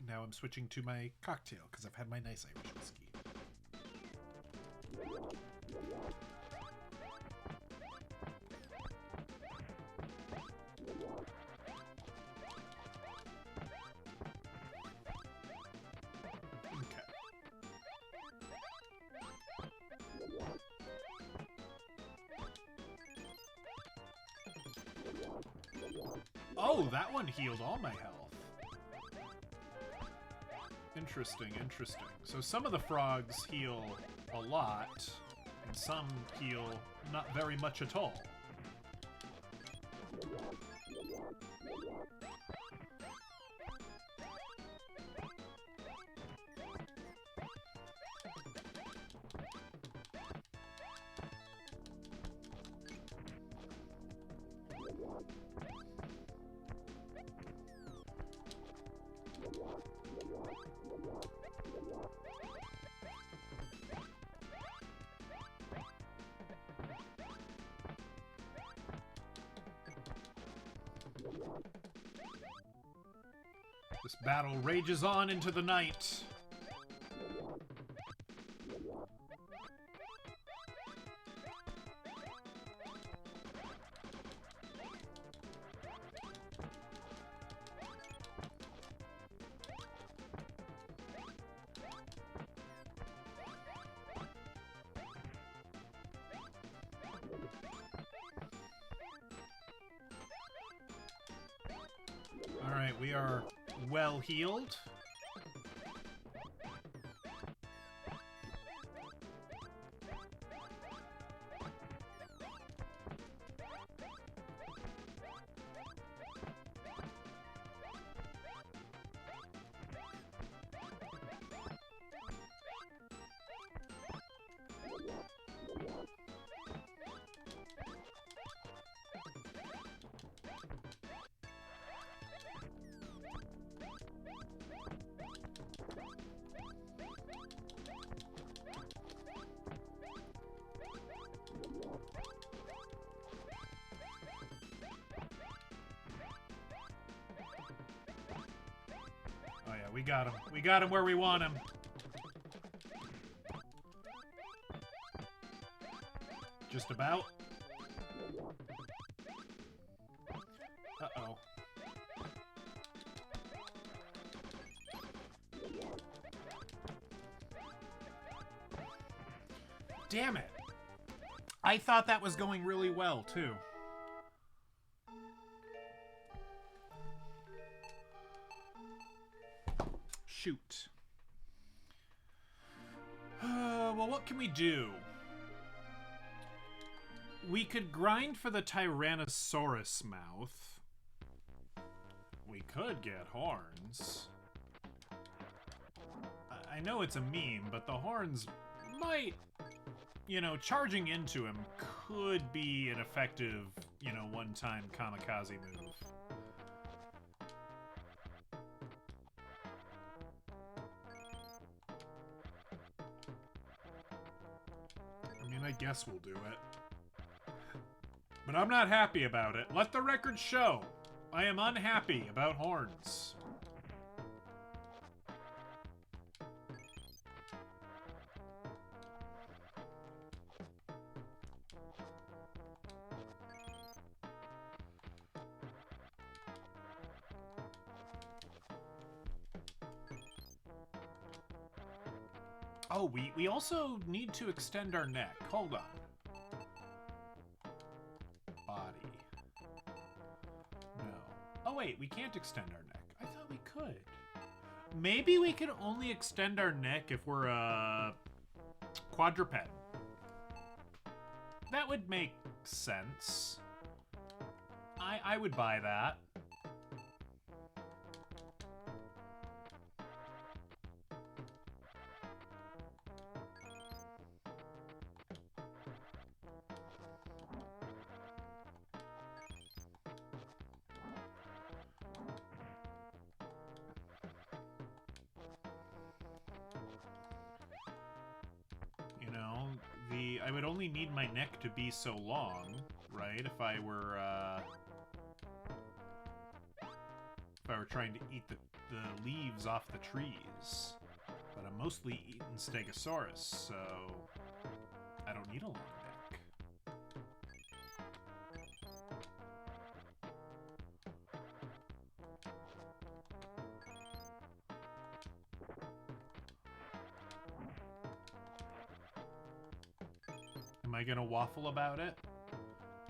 Now I'm switching to my cocktail because I've had my nice Irish whiskey. Okay. Oh, that one healed all my health. Interesting, interesting. So some of the frogs heal a lot, and some heal not very much at all. This battle rages on into the night. Alright, we are well healed. Oh yeah, we got him. We got him where we want him. Just about. Uh-oh. Damn it. I thought that was going really well, too. Shoot. Well, what can we do? We could grind for the Tyrannosaurus mouth. We could get horns. I know it's a meme, but the horns might... You know, charging into him could be an effective, you know, one-time kamikaze move. I mean, I guess we'll do it. But I'm not happy about it. Let the record show. I am unhappy about horns. Oh, we also need to extend our neck. Hold on. Body. No. Oh, wait, we can't extend our neck. I thought we could. Maybe we could only extend our neck if we're a quadruped. That would make sense. I would buy that. You know, I would only need my neck to be so long, right? If I were trying to eat the leaves off the trees. But I'm mostly eating Stegosaurus, so I don't need a long neck. Am I gonna waffle about it?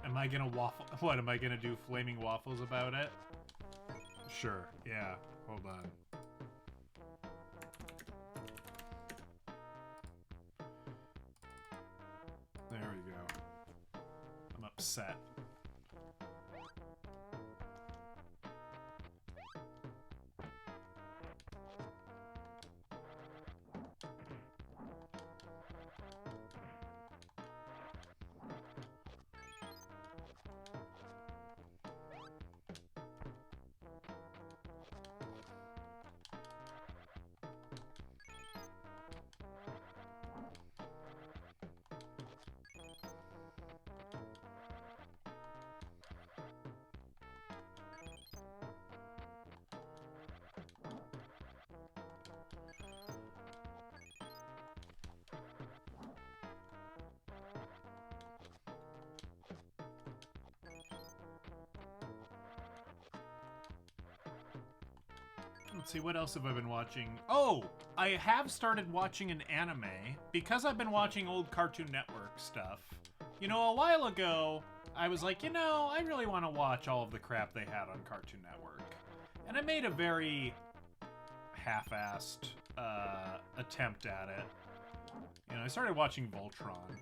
Am I gonna waffle? What, am I gonna do flaming waffles about it? Sure, yeah. Hold on. There we go. I'm upset. Let's see, what else have I been watching? Oh, I have started watching an anime because I've been watching old Cartoon Network stuff. You know, a while ago, I was like, you know, I really want to watch all of the crap they had on Cartoon Network. And I made a very half-assed attempt at it. You know, I started watching Voltron.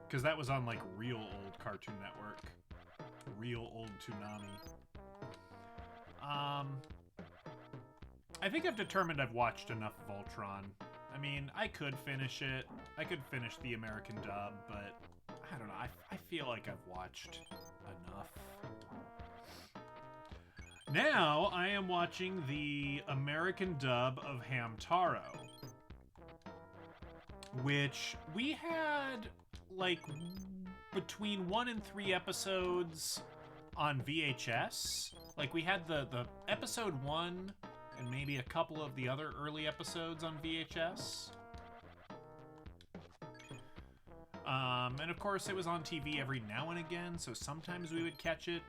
Because that was on, like, real old Cartoon Network. Real old Toonami. I think I've determined I've watched enough Voltron. I mean, I could finish it. I could finish the American dub, but I don't know. I feel like I've watched enough. Now, I am watching the American dub of Hamtaro. Which we had, like, between 1 and 3 episodes on VHS. Like, we had the episode 1 and maybe a couple of the other early episodes on VHS. And of course, it was on TV every now and again, so sometimes we would catch it.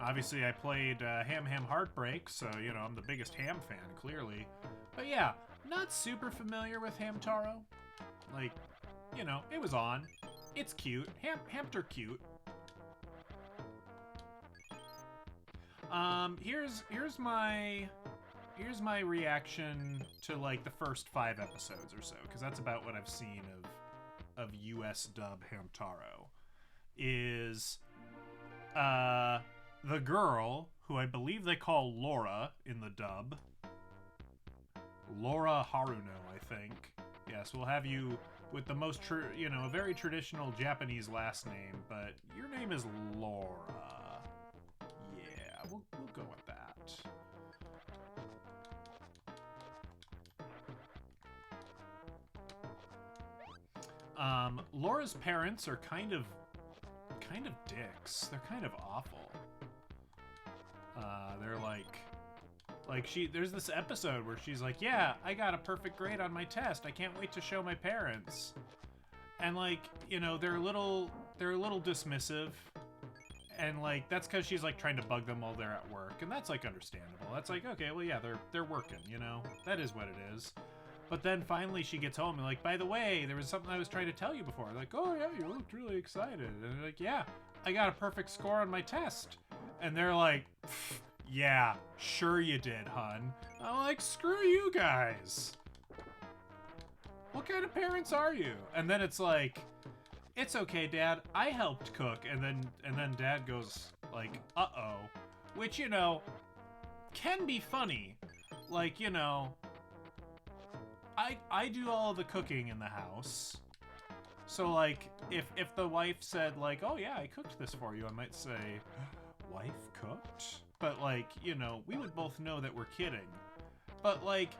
Obviously, I played Ham Ham Heartbreak, so, you know, I'm the biggest Ham fan, clearly. But yeah, not super familiar with Hamtaro. Like, you know, it was on. It's cute. Hamter cute. Here's my reaction to, like, the first 5 episodes or so, because that's about what I've seen of US dub Hamtaro. Is the girl, who I believe they call Laura in the dub. Laura Haruno, I think. Yes, we'll have you with the most, you know, a very traditional Japanese last name, but your name is Laura. Yeah, we'll go with that. Laura's parents are kind of dicks. They're kind of awful. They're like there's this episode where she's like, yeah, I got a perfect grade on my test. I can't wait to show my parents. And, like, you know, they're a little dismissive. And, like, that's because she's, like, trying to bug them while they're at work. And that's, like, understandable. That's like, okay, well, yeah, they're working, you know? That is what it is. But then finally she gets home and, like, by the way, there was something I was trying to tell you before. Like, oh, yeah, you looked really excited. And they're like, yeah, I got a perfect score on my test. And they're like, yeah, sure you did, hun. I'm like, screw you guys. What kind of parents are you? And then it's like, it's okay, Dad, I helped cook. And then Dad goes like, uh-oh. Which, you know, can be funny. Like, you know, I do all the cooking in the house. So, like, if the wife said, like, oh yeah, I cooked this for you, I might say, wife cooked? But, like, you know, we would both know that we're kidding. But, like,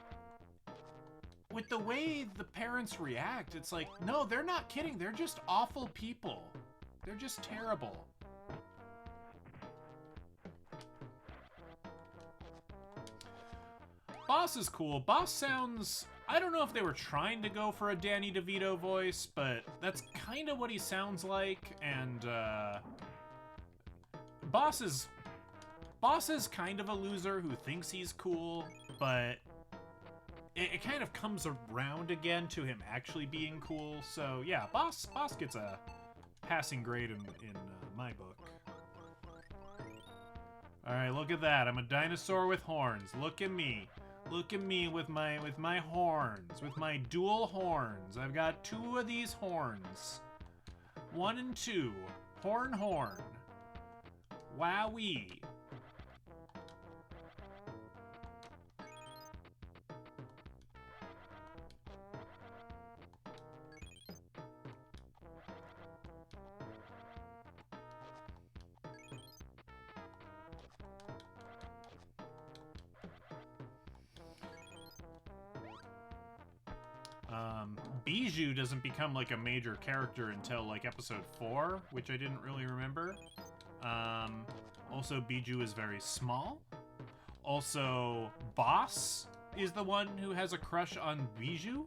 with the way the parents react, it's like, no, they're not kidding. They're just awful people. They're just terrible. Boss is cool. Boss sounds... I don't know if they were trying to go for a Danny DeVito voice, but that's kind of what he sounds like, and, Boss is kind of a loser who thinks he's cool, but it kind of comes around again to him actually being cool, so yeah, Boss gets a passing grade in my book. Alright, look at that. I'm a dinosaur with horns. Look at me. Look at me with my horns, with my dual horns. I've got 2 of these horns. 1 and 2. Horn. Wowee. Bijou doesn't become, like, a major character until, like, episode 4, which I didn't really remember. Also, Bijou is very small. Also, Boss is the one who has a crush on Bijou.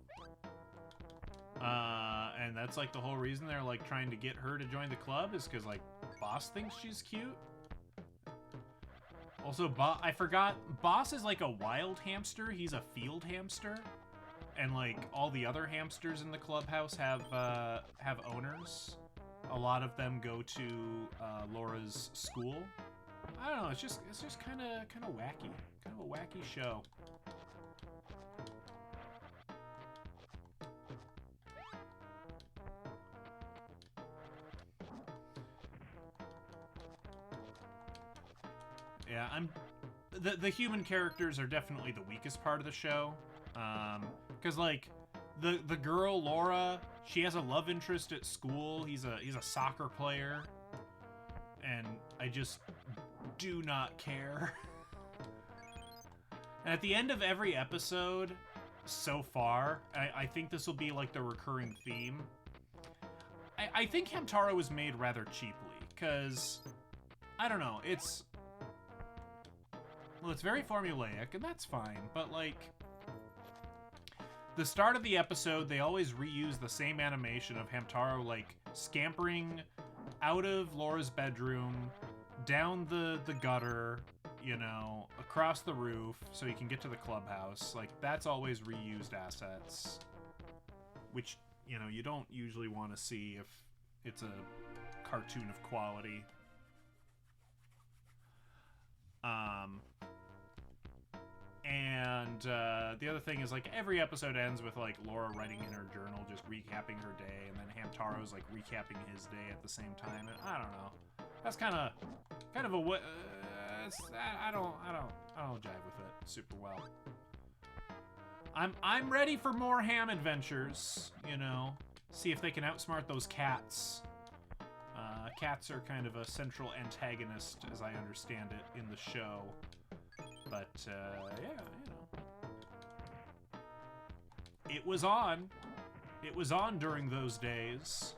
And that's, like, the whole reason they're, like, trying to get her to join the club is because, like, Boss thinks she's cute. Also, I forgot, Boss is, like, a wild hamster. He's a field hamster. And, like, all the other hamsters in the clubhouse have owners. A lot of them go to Laura's school. I don't know. It's just kind of wacky, kind of a wacky show. Yeah, the human characters are definitely the weakest part of the show, because like the girl Laura, she has a love interest at school. He's a soccer player, and I just do not care. And at the end of every episode so far, I think this will be like the recurring theme. I think Hamtaro was made rather cheaply, because I don't know, it's very formulaic, and that's fine, but like the start of the episode, they always reuse the same animation of Hamtaro like scampering out of Laura's bedroom, down the gutter, you know, across the roof so he can get to the clubhouse. Like, that's always reused assets, which, you know, you don't usually want to see if it's a cartoon of quality. And the other thing is, like, every episode ends with, like, Laura writing in her journal, just recapping her day, and then Hamtaro's, like, recapping his day at the same time. And I don't know. That's kind of a I don't jive with it super well. I'm ready for more Ham adventures, you know. See if they can outsmart those cats. Cats are kind of a central antagonist, as I understand it, in the show. But, yeah, you know. It was on. It was on during those days.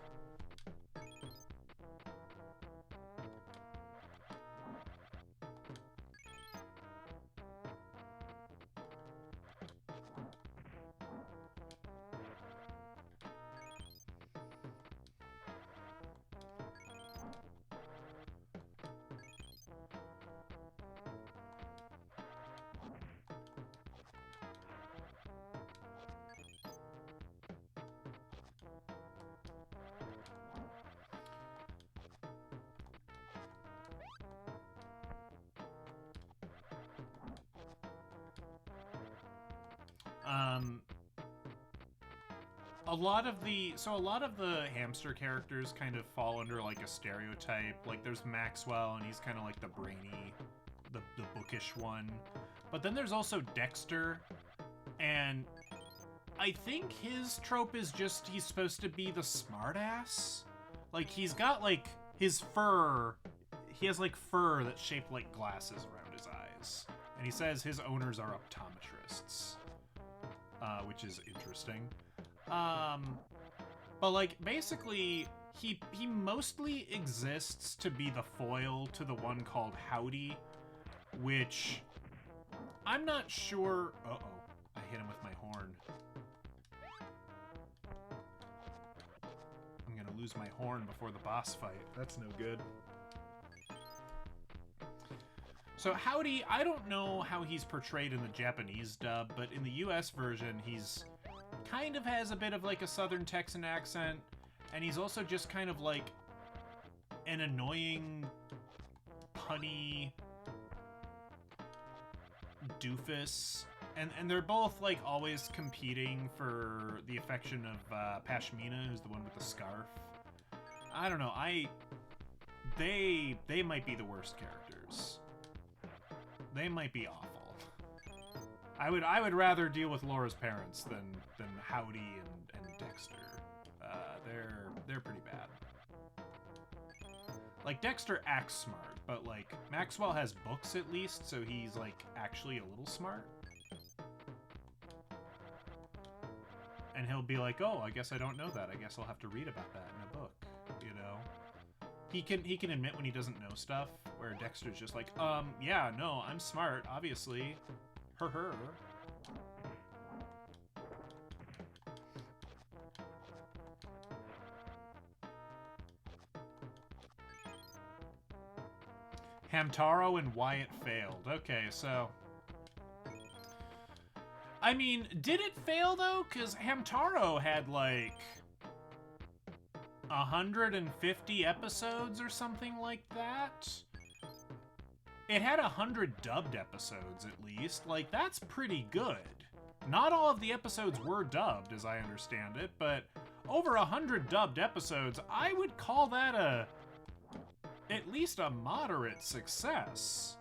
A lot of the hamster characters kind of fall under like a stereotype. Like there's Maxwell, and he's kind of like the brainy, the bookish one. But then there's also Dexter, and I think his trope is just he's supposed to be the smartass. Like he's got like his fur, he has like fur that's shaped like glasses around his eyes, and he says his owners are optometrists, which is interesting. But like basically he mostly exists to be the foil to the one called Howdy, which I'm not sure. Uh-oh, I hit him with my horn. I'm gonna lose my horn before the boss fight. That's no good. So Howdy, I don't know how he's portrayed in the Japanese dub, but in the US version, he's kind of has a bit of like a Southern Texan accent, and he's also just kind of like an annoying, punny doofus, and they're both like always competing for the affection of Pashmina, who's the one with the scarf. I don't know, they might be the worst characters. They might be awful. I would rather deal with Laura's parents than Howdy and Dexter. They're pretty bad. Like Dexter acts smart, but like Maxwell has books at least, so he's like actually a little smart. And he'll be like, "Oh, I guess I don't know that. I guess I'll have to read about that in a book." You know, he can admit when he doesn't know stuff. Where Dexter's just like, yeah, no, I'm smart, obviously. Her. Hamtaro and Wyatt failed. Okay, so I mean, did it fail though? Because Hamtaro had like 150 episodes or something like that. It had 100 dubbed episodes, at least. Like, that's pretty good. Not all of the episodes were dubbed, as I understand it, but over 100 dubbed episodes, I would call that at least a moderate success.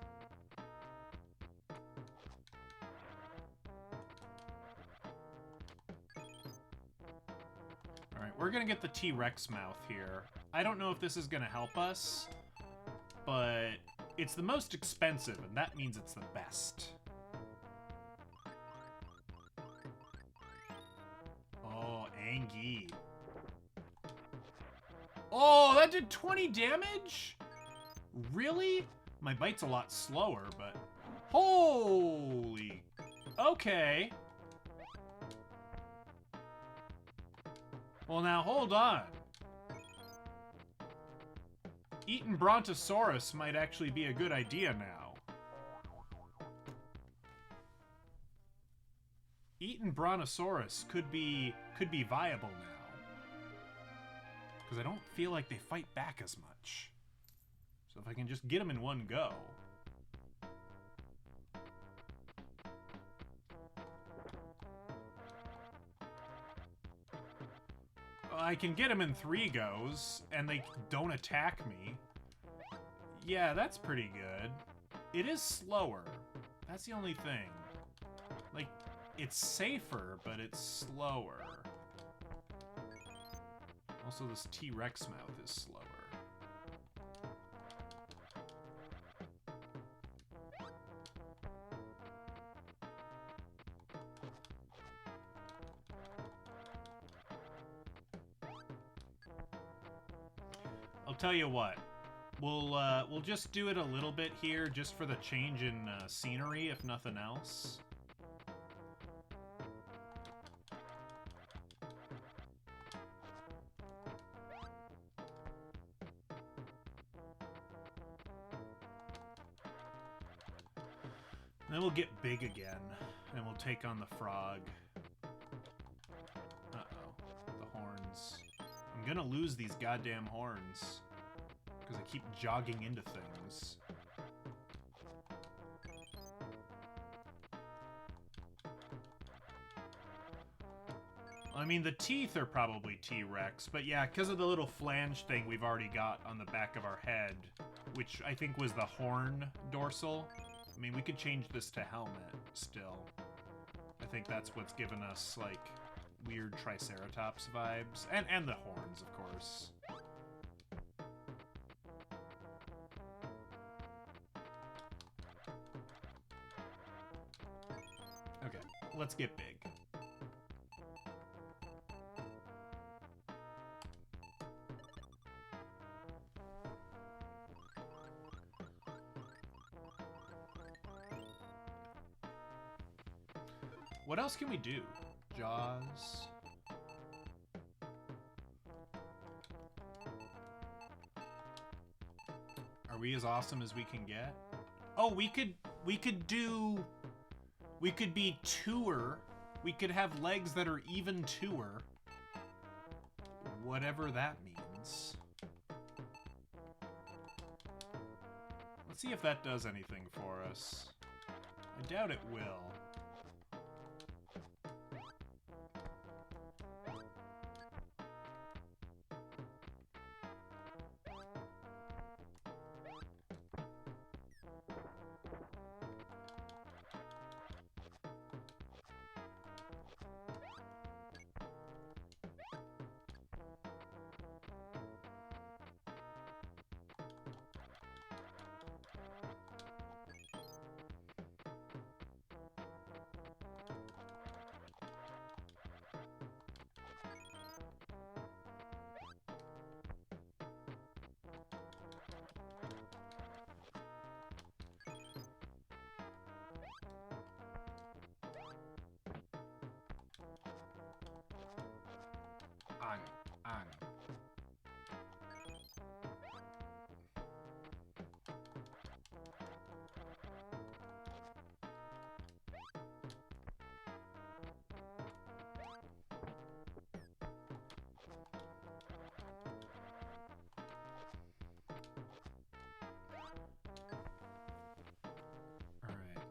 Alright, we're gonna get the T-Rex mouth here. I don't know if this is gonna help us, but it's the most expensive, and that means it's the best. Oh, Angie. Oh, that did 20 damage? Really? My bite's a lot slower, but... Holy... Okay. Well, now, hold on. Eating Brontosaurus might actually be a good idea now. Eating Brontosaurus could be viable now. Because I don't feel like they fight back as much. So if I can just get them in one go. I can get them in 3 goes, and they don't attack me. Yeah, that's pretty good. It is slower. That's the only thing. Like, it's safer, but it's slower. Also, this T-Rex mouth is slower. I'll tell you what. We'll just do it a little bit here, just for the change in scenery, if nothing else. Then we'll get big again, and we'll take on the frog. Uh-oh, the horns. I'm gonna lose these goddamn horns, because I keep jogging into things. I mean, the teeth are probably T-Rex, but yeah, because of the little flange thing we've already got on the back of our head, which I think was the horn dorsal. I mean, we could change this to helmet still. I think that's what's given us, like, weird Triceratops vibes. And the horns, of course. Okay, let's get big. What else can we do? Jaws. Are we as awesome as we can get? Oh, we could be two-er. We could have legs that are even two-er. Whatever that means. Let's see if that does anything for us. I doubt it will.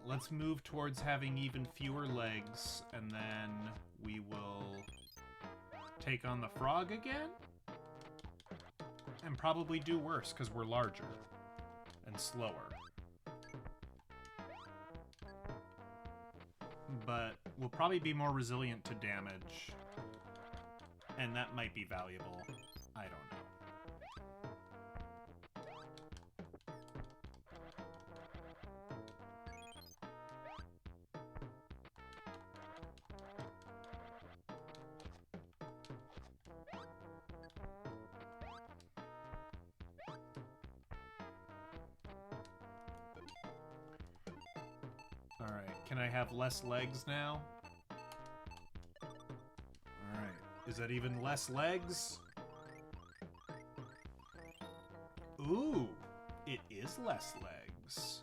let's move towards having even fewer legs, and then we will take on the frog again? And probably do worse, because we're larger and slower. But we'll probably be more resilient to damage, and that might be valuable. I don't know. Alright, can I have less legs now? Alright, is that even less legs? Ooh, it is less legs.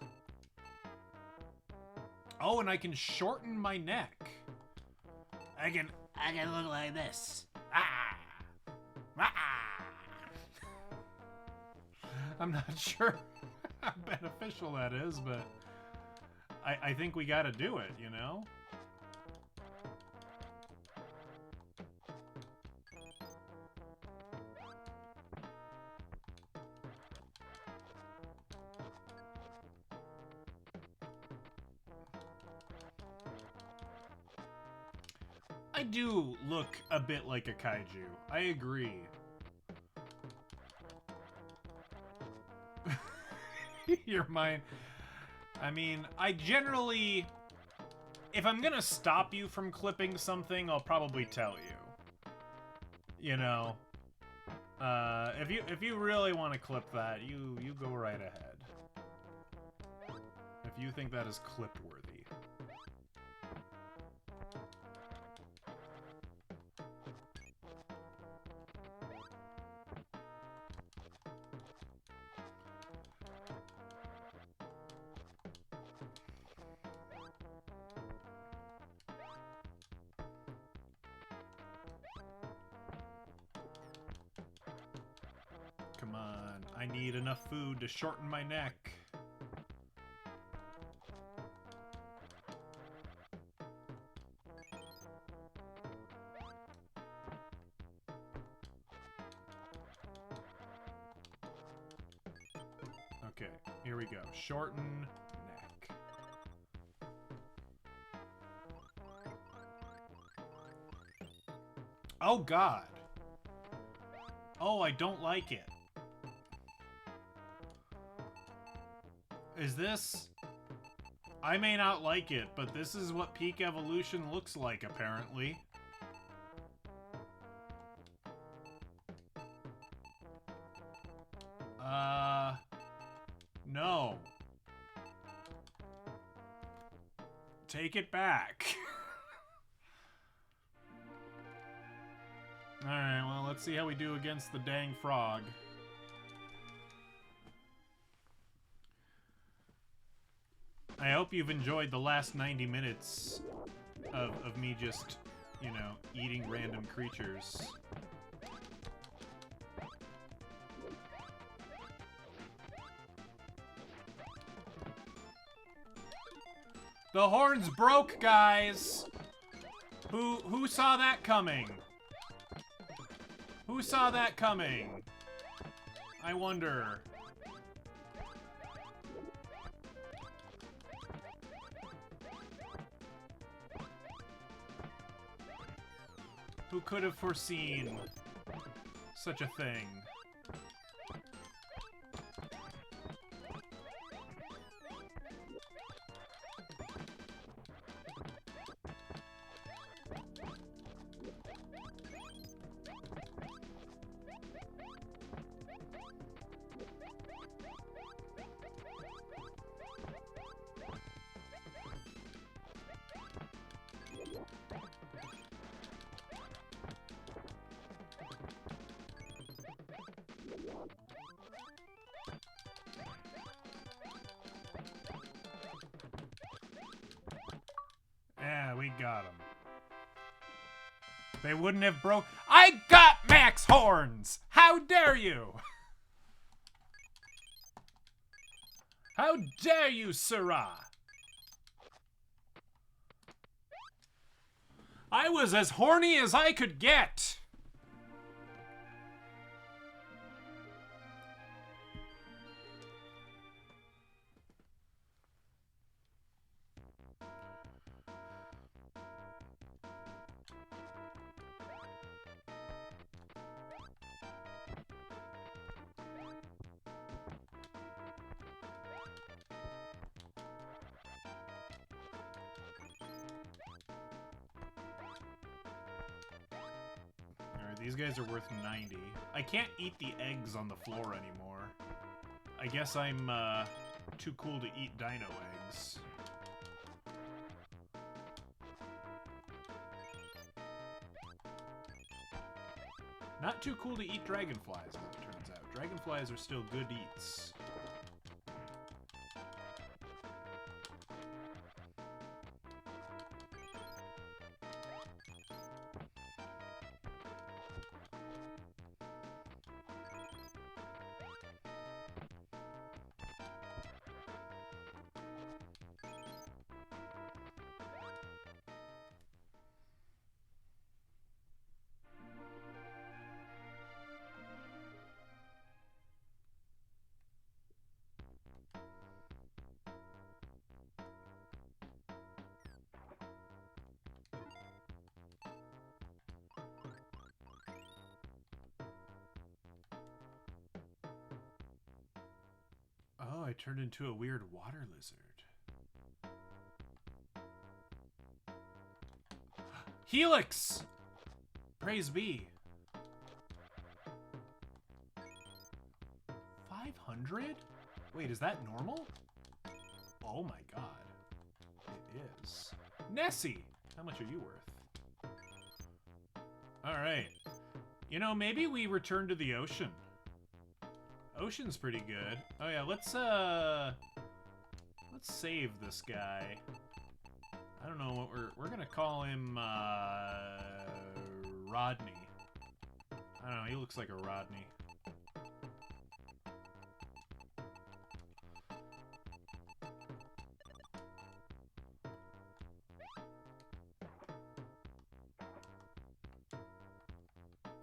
Oh, and I can shorten my neck. I can look like this. Ah! Ah! I'm not sure how beneficial that is, but I think we gotta do it, you know? I do look a bit like a kaiju. I agree. Your mind... I mean, I generally... If I'm gonna stop you from clipping something, I'll probably tell you. You know? If you really want to clip that, you go right ahead. If you think that is clip-worthy. Come on, I need enough food to shorten my neck. Okay, here we go. Shorten neck. Oh, God. Oh, I don't like it. Is this... I may not like it, but this is what peak evolution looks like, apparently. No. Take it back. Alright, well, let's see how we do against the dang frog. I hope you've enjoyed the last 90 minutes of me just, you know, eating random creatures. The horns broke, guys! Who saw that coming? Who saw that coming? I wonder. Who could have foreseen such a thing? Yeah, we got him. They wouldn't have broke. I got Max horns! How dare you? How dare you, sirrah? I was as horny as I could get! These guys are worth 90. I can't eat the eggs on the floor anymore. I guess I'm too cool to eat dino eggs. Not too cool to eat dragonflies, as it turns out. Dragonflies are still good eats. Oh, I turned into a weird water lizard. Helix! Praise be. 500? Wait, is that normal? Oh my god. It is. Nessie! How much are you worth? Alright. You know, maybe we return to the ocean. Ocean's pretty good. Oh yeah, let's save this guy. I don't know what we're gonna call him Rodney. I don't know, he looks like a Rodney.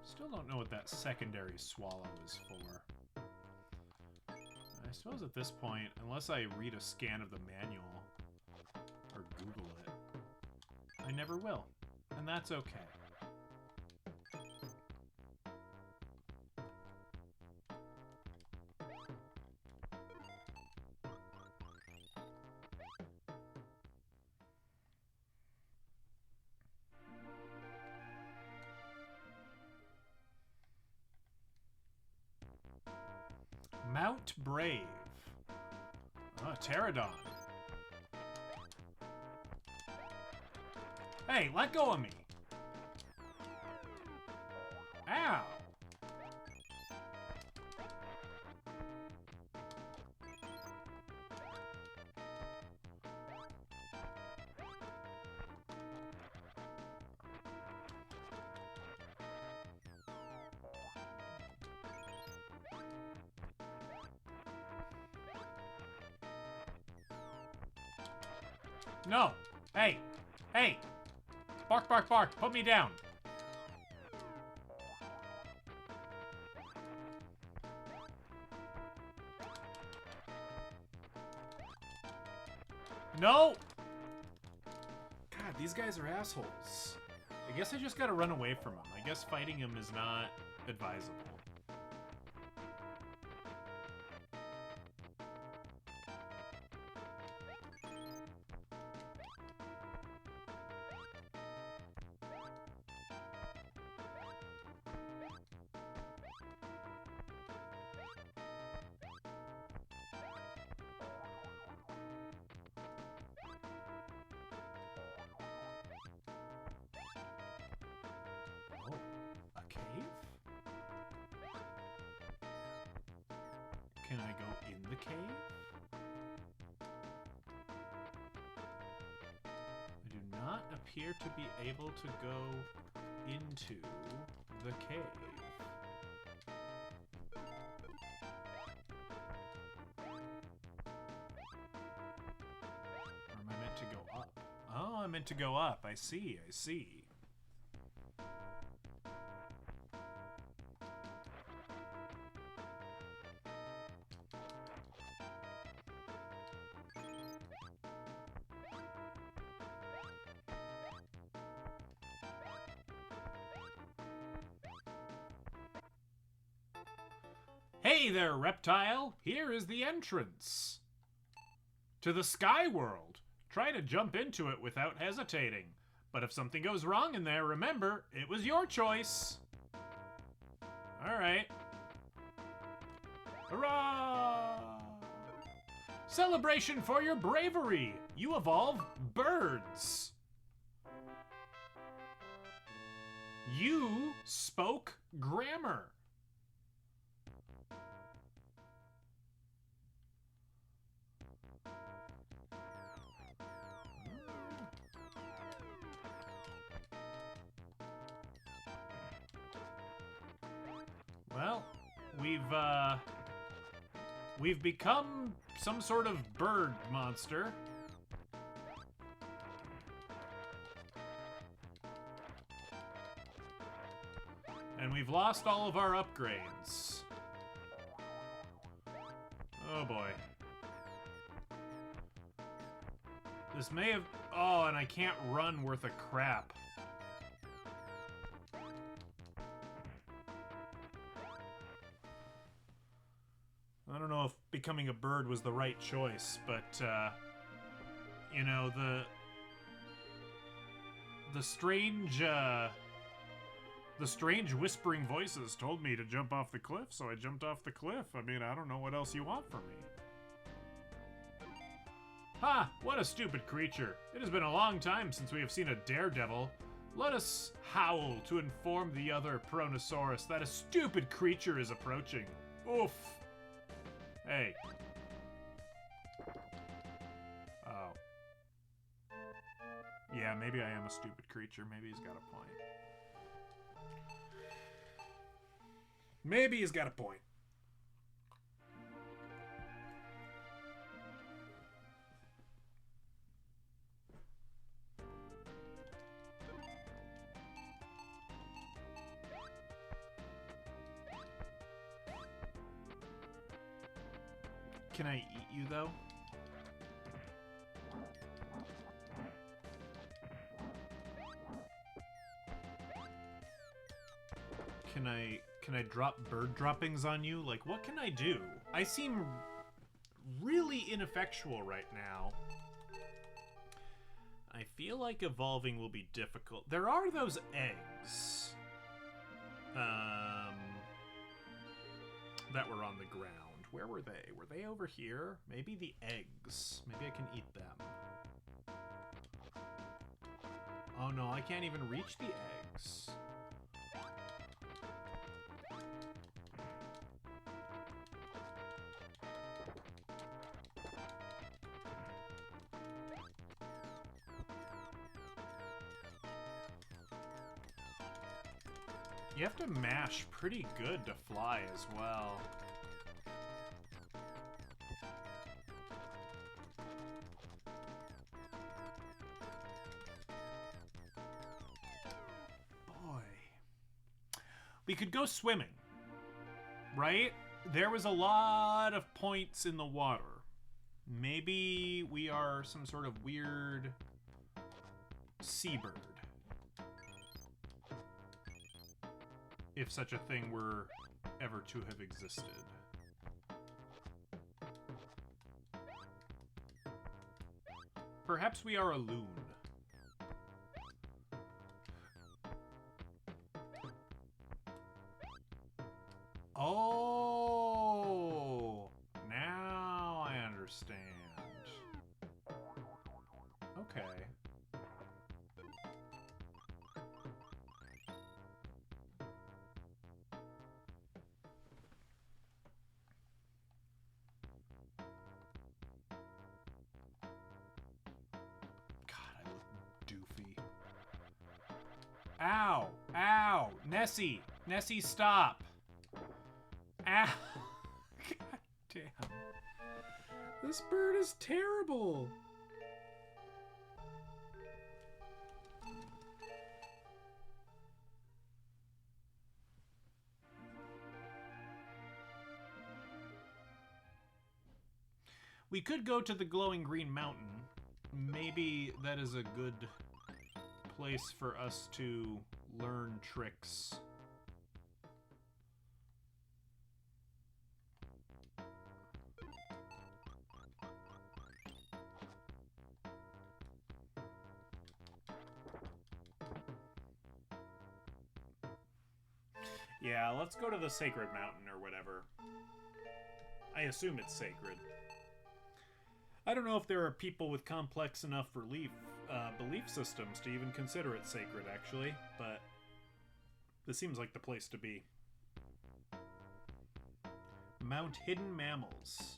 Still don't know what that secondary swallow is for. I suppose at this point, unless I read a scan of the manual or Google it, I never will, and that's okay. Mount Brave. Oh, pterodactyl. Hey, let go of me. Ow. No! Hey! Hey! Bark, bark, bark! Put me down! No! God, these guys are assholes. I guess I just gotta run away from them. I guess fighting them is not advisable. Can I go in the cave? I do not appear to be able to go into the cave. Or am I meant to go up? Oh, I'm meant to go up. I see, I see. Hey there, reptile! Here is the entrance to the sky world. Try to jump into it without hesitating. But if something goes wrong in there, remember, it was your choice. Alright. Hurrah! Celebration for your bravery! You evolve birds. You spoke grammar. Well, we've become some sort of bird monster. And we've lost all of our upgrades. Oh boy. This may have... Oh, and I can't run worth a crap. I don't know if becoming a bird was the right choice, but, you know, the strange whispering voices told me to jump off the cliff, so I jumped off the cliff. I mean, I don't know what else you want from me. Ha! What a stupid creature. It has been a long time since we have seen a daredevil. Let us howl to inform the other Pronosaurus that a stupid creature is approaching. Oof. Hey. Oh. Yeah, maybe I am a stupid creature. Maybe he's got a point. Maybe he's got a point. Can I eat you, though? Can I drop bird droppings on you? Like, what can I do? I seem really ineffectual right now. I feel like evolving will be difficult. There are those eggs. That were on the ground. Where were they? Were they over here? Maybe the eggs. Maybe I can eat them. Oh no, I can't even reach the eggs. You have to mash pretty good to fly as well. Boy. We could go swimming, right? There was a lot of points in the water. Maybe we are some sort of weird seabird. If such a thing were ever to have existed. Perhaps we are a loon. Oh! Now I understand. Okay. Doofy. Ow! Ow! Nessie! Nessie, stop! Ow! God damn. This bird is terrible! We could go to the glowing green mountain. Maybe that is a good place for us to learn tricks. Yeah, let's go to the Sacred Mountain or whatever. I assume it's sacred. I don't know if there are people with complex enough belief systems to even consider it sacred, actually, but this seems like the place to be. Mount Hidden Mammals.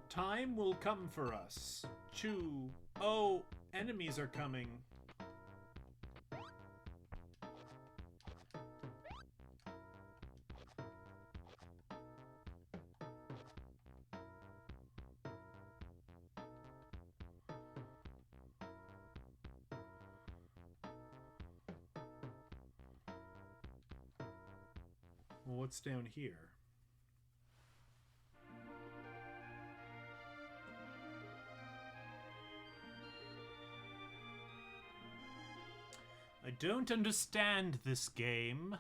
Time will come for us. Chew. Oh, enemies are coming. Well, what's down here? I don't understand this game.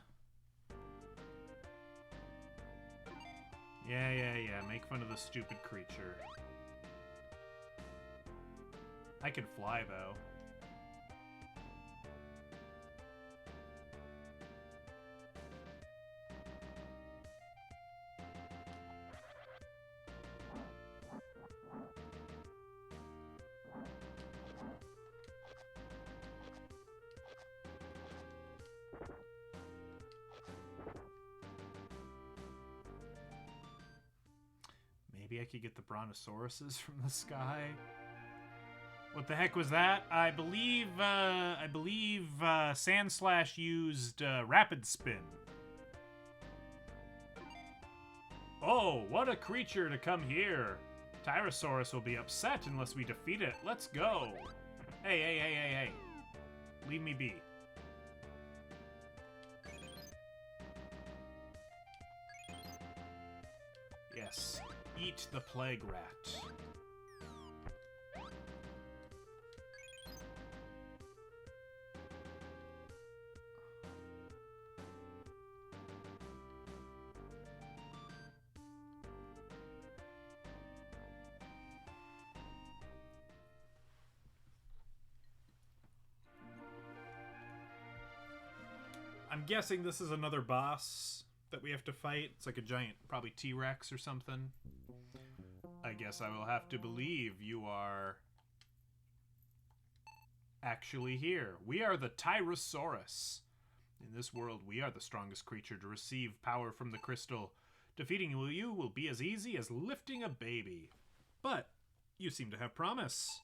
Yeah. Make fun of the stupid creature. I can fly, though. Maybe I could get the brontosauruses from the sky. What the heck was that? I believe Sandslash used Rapid Spin. Oh, what a creature to come here. Tyrannosaurus will be upset unless we defeat it. Let's go. Hey. Leave me be. Yes. Eat the plague rat. I'm guessing this is another boss that we have to fight. It's like a giant, probably T-Rex or something. I guess I will have to believe you are actually here. We are the Tyrannosaurus. In this world, we are the strongest creature to receive power from the crystal. Defeating you will be as easy as lifting a baby. But you seem to have promise.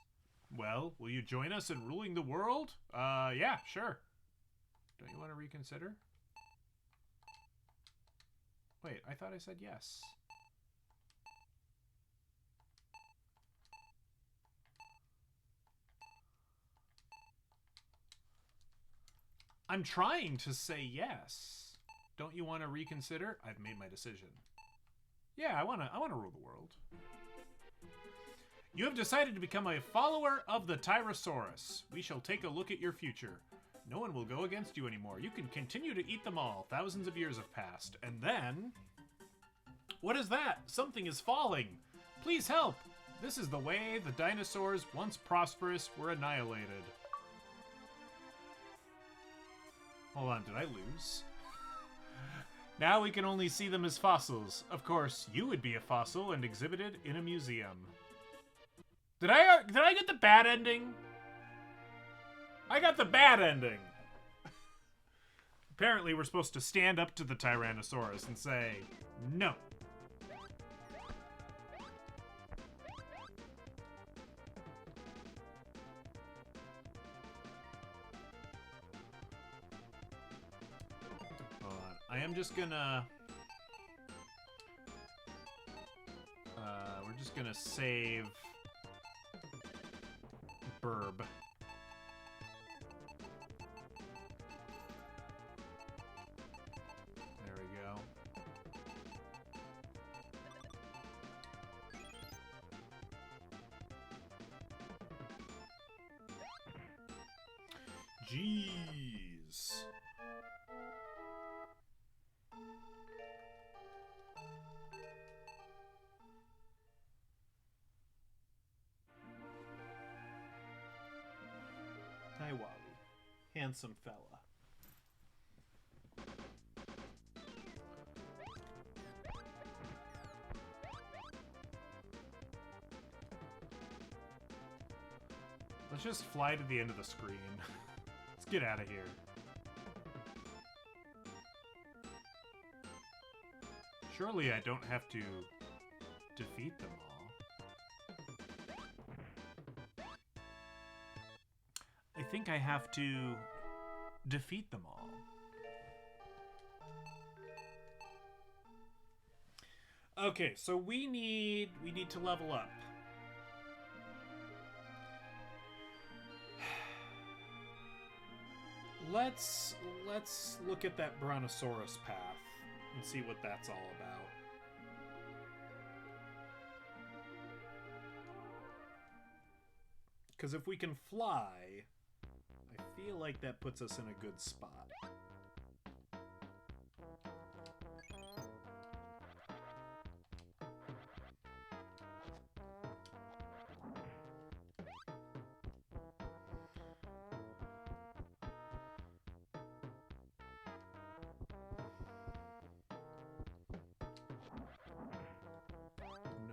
Well, will you join us in ruling the world? Yeah, sure. Don't you want to reconsider? Wait, I thought I said yes. I'm trying to say yes. Don't you want to reconsider? I've made my decision. Yeah, I want to rule the world. You have decided to become a follower of the Tyrannosaurus. We shall take a look at your future. No one will go against you anymore. You can continue to eat them all. Thousands of years have passed. And then... What is that? Something is falling. Please help. This is the way the dinosaurs, once prosperous, were annihilated. Hold on, did I lose? Now we can only see them as fossils. Of course, you would be a fossil and exhibited in a museum. Did I get the bad ending? I got the bad ending. Apparently, we're supposed to stand up to the Tyrannosaurus and say, no. Hold on. I am just gonna... we're just gonna save... Burb. There we go. Jeez. Taiwali. handsome fella. Let's just fly to the end of the screen. Let's get out of here. Surely I don't have to defeat them all. I think I have to defeat them all. Okay, so we need to level up. Let's look at that Brontosaurus path and see what that's all about. Because if we can fly, I feel like that puts us in a good spot.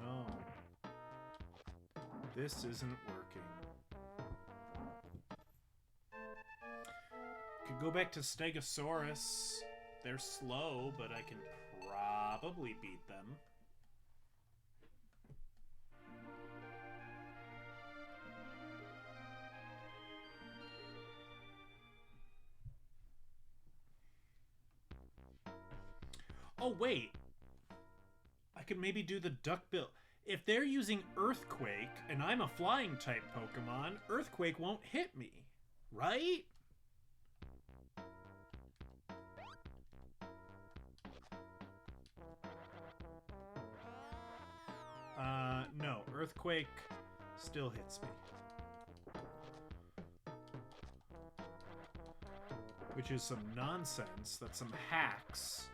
No. This isn't working. Could go back to Stegosaurus. They're slow, but I can probably beat them. Oh, wait. I could maybe do the duckbill. If they're using Earthquake, and I'm a flying type Pokemon, Earthquake won't hit me, right? No. Earthquake still hits me. Which is some nonsense. That's some hacks.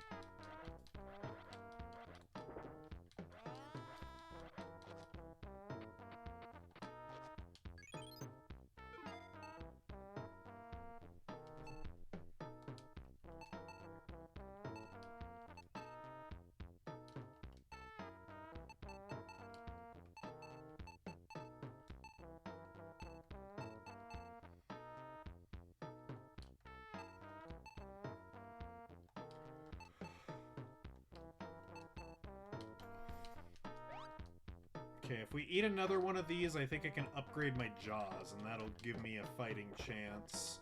Okay, if we eat another one of these, I think I can upgrade my jaws, and that'll give me a fighting chance.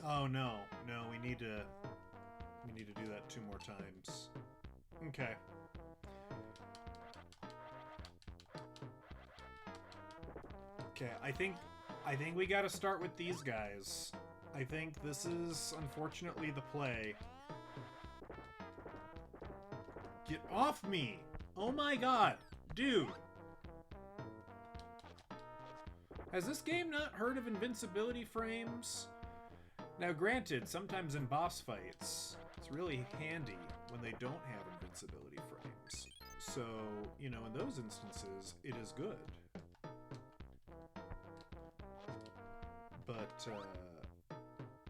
Oh no, no, we need to do that 2 more times. Okay. Okay, I think we gotta start with these guys. I think this is, unfortunately, the play. Get off me! Oh my god! Dude! Has this game not heard of invincibility frames? Now granted, sometimes in boss fights, it's really handy when they don't have invincibility frames. So, you know, in those instances, it is good. But,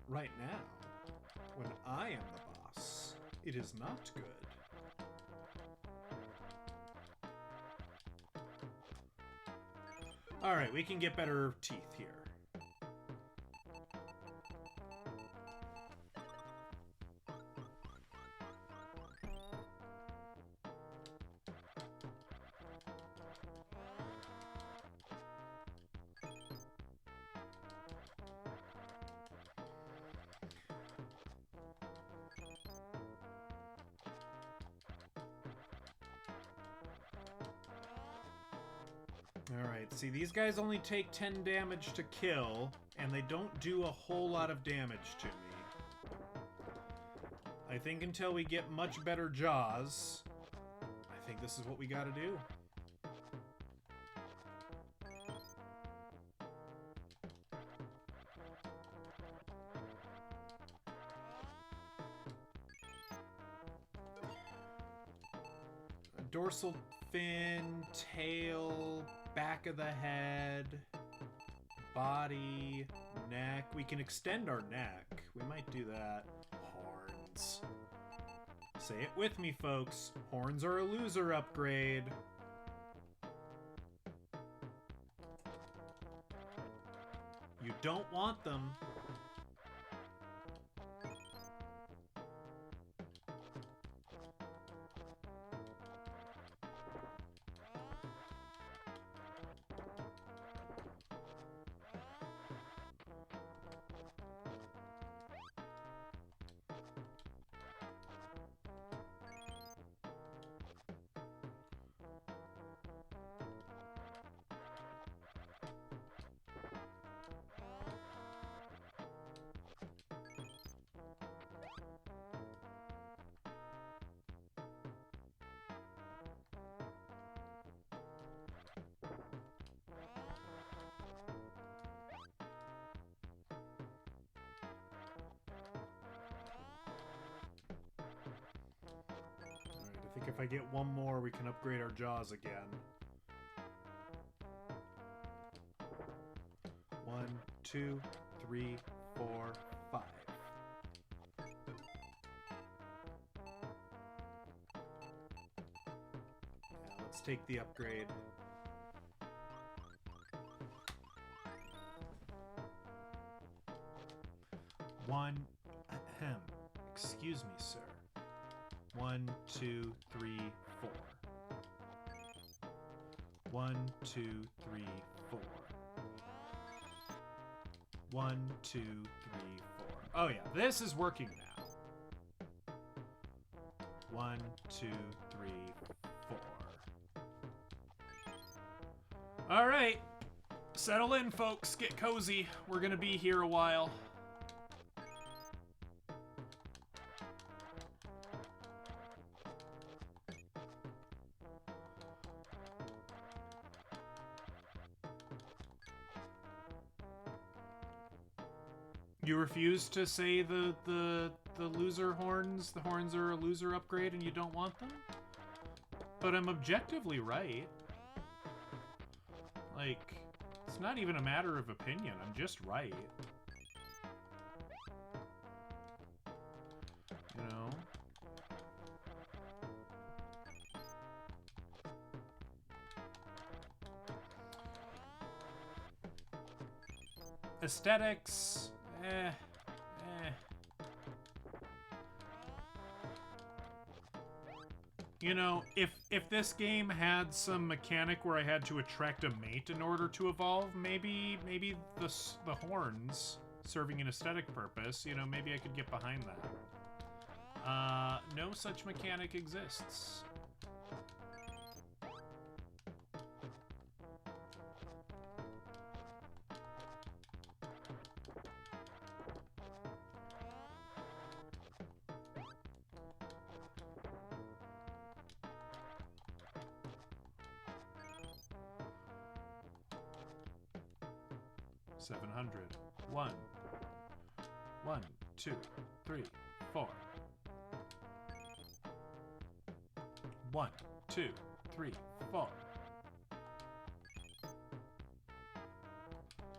right now, when I am the boss, it is not good. Alright, we can get better teeth here. Alright, see, these guys only take 10 damage to kill, and they don't do a whole lot of damage to me. I think until we get much better jaws, I think this is what we gotta do. dorsal fin, tail, back of the head, body, neck. We can extend our neck. We might do that. Horns. Say it with me, folks. Horns are a loser upgrade. You don't want them. I think if I get one more, we can upgrade our jaws again. 1, 2, 3, 4, 5. Yeah, let's take the upgrade. One, ahem. Excuse me, sir. 1, 2, 3, 4. 1, 2, 3, 4. 1, 2, 3, 4. Oh yeah, this is working now. 1, 2, 3, 4. All right, settle in, folks. Get cozy. We're gonna be here a while. You refuse to say the loser horns? The horns are a loser upgrade and you don't want them? But I'm objectively right. Like, it's not even a matter of opinion. I'm just right. You know? Aesthetics... You know, if this game had some mechanic where I had to attract a mate in order to evolve, maybe the horns serving an aesthetic purpose, you know, maybe I could get behind that. No such mechanic exists. $700. 1, 2, 3, 4. 1, 2, 3, 4.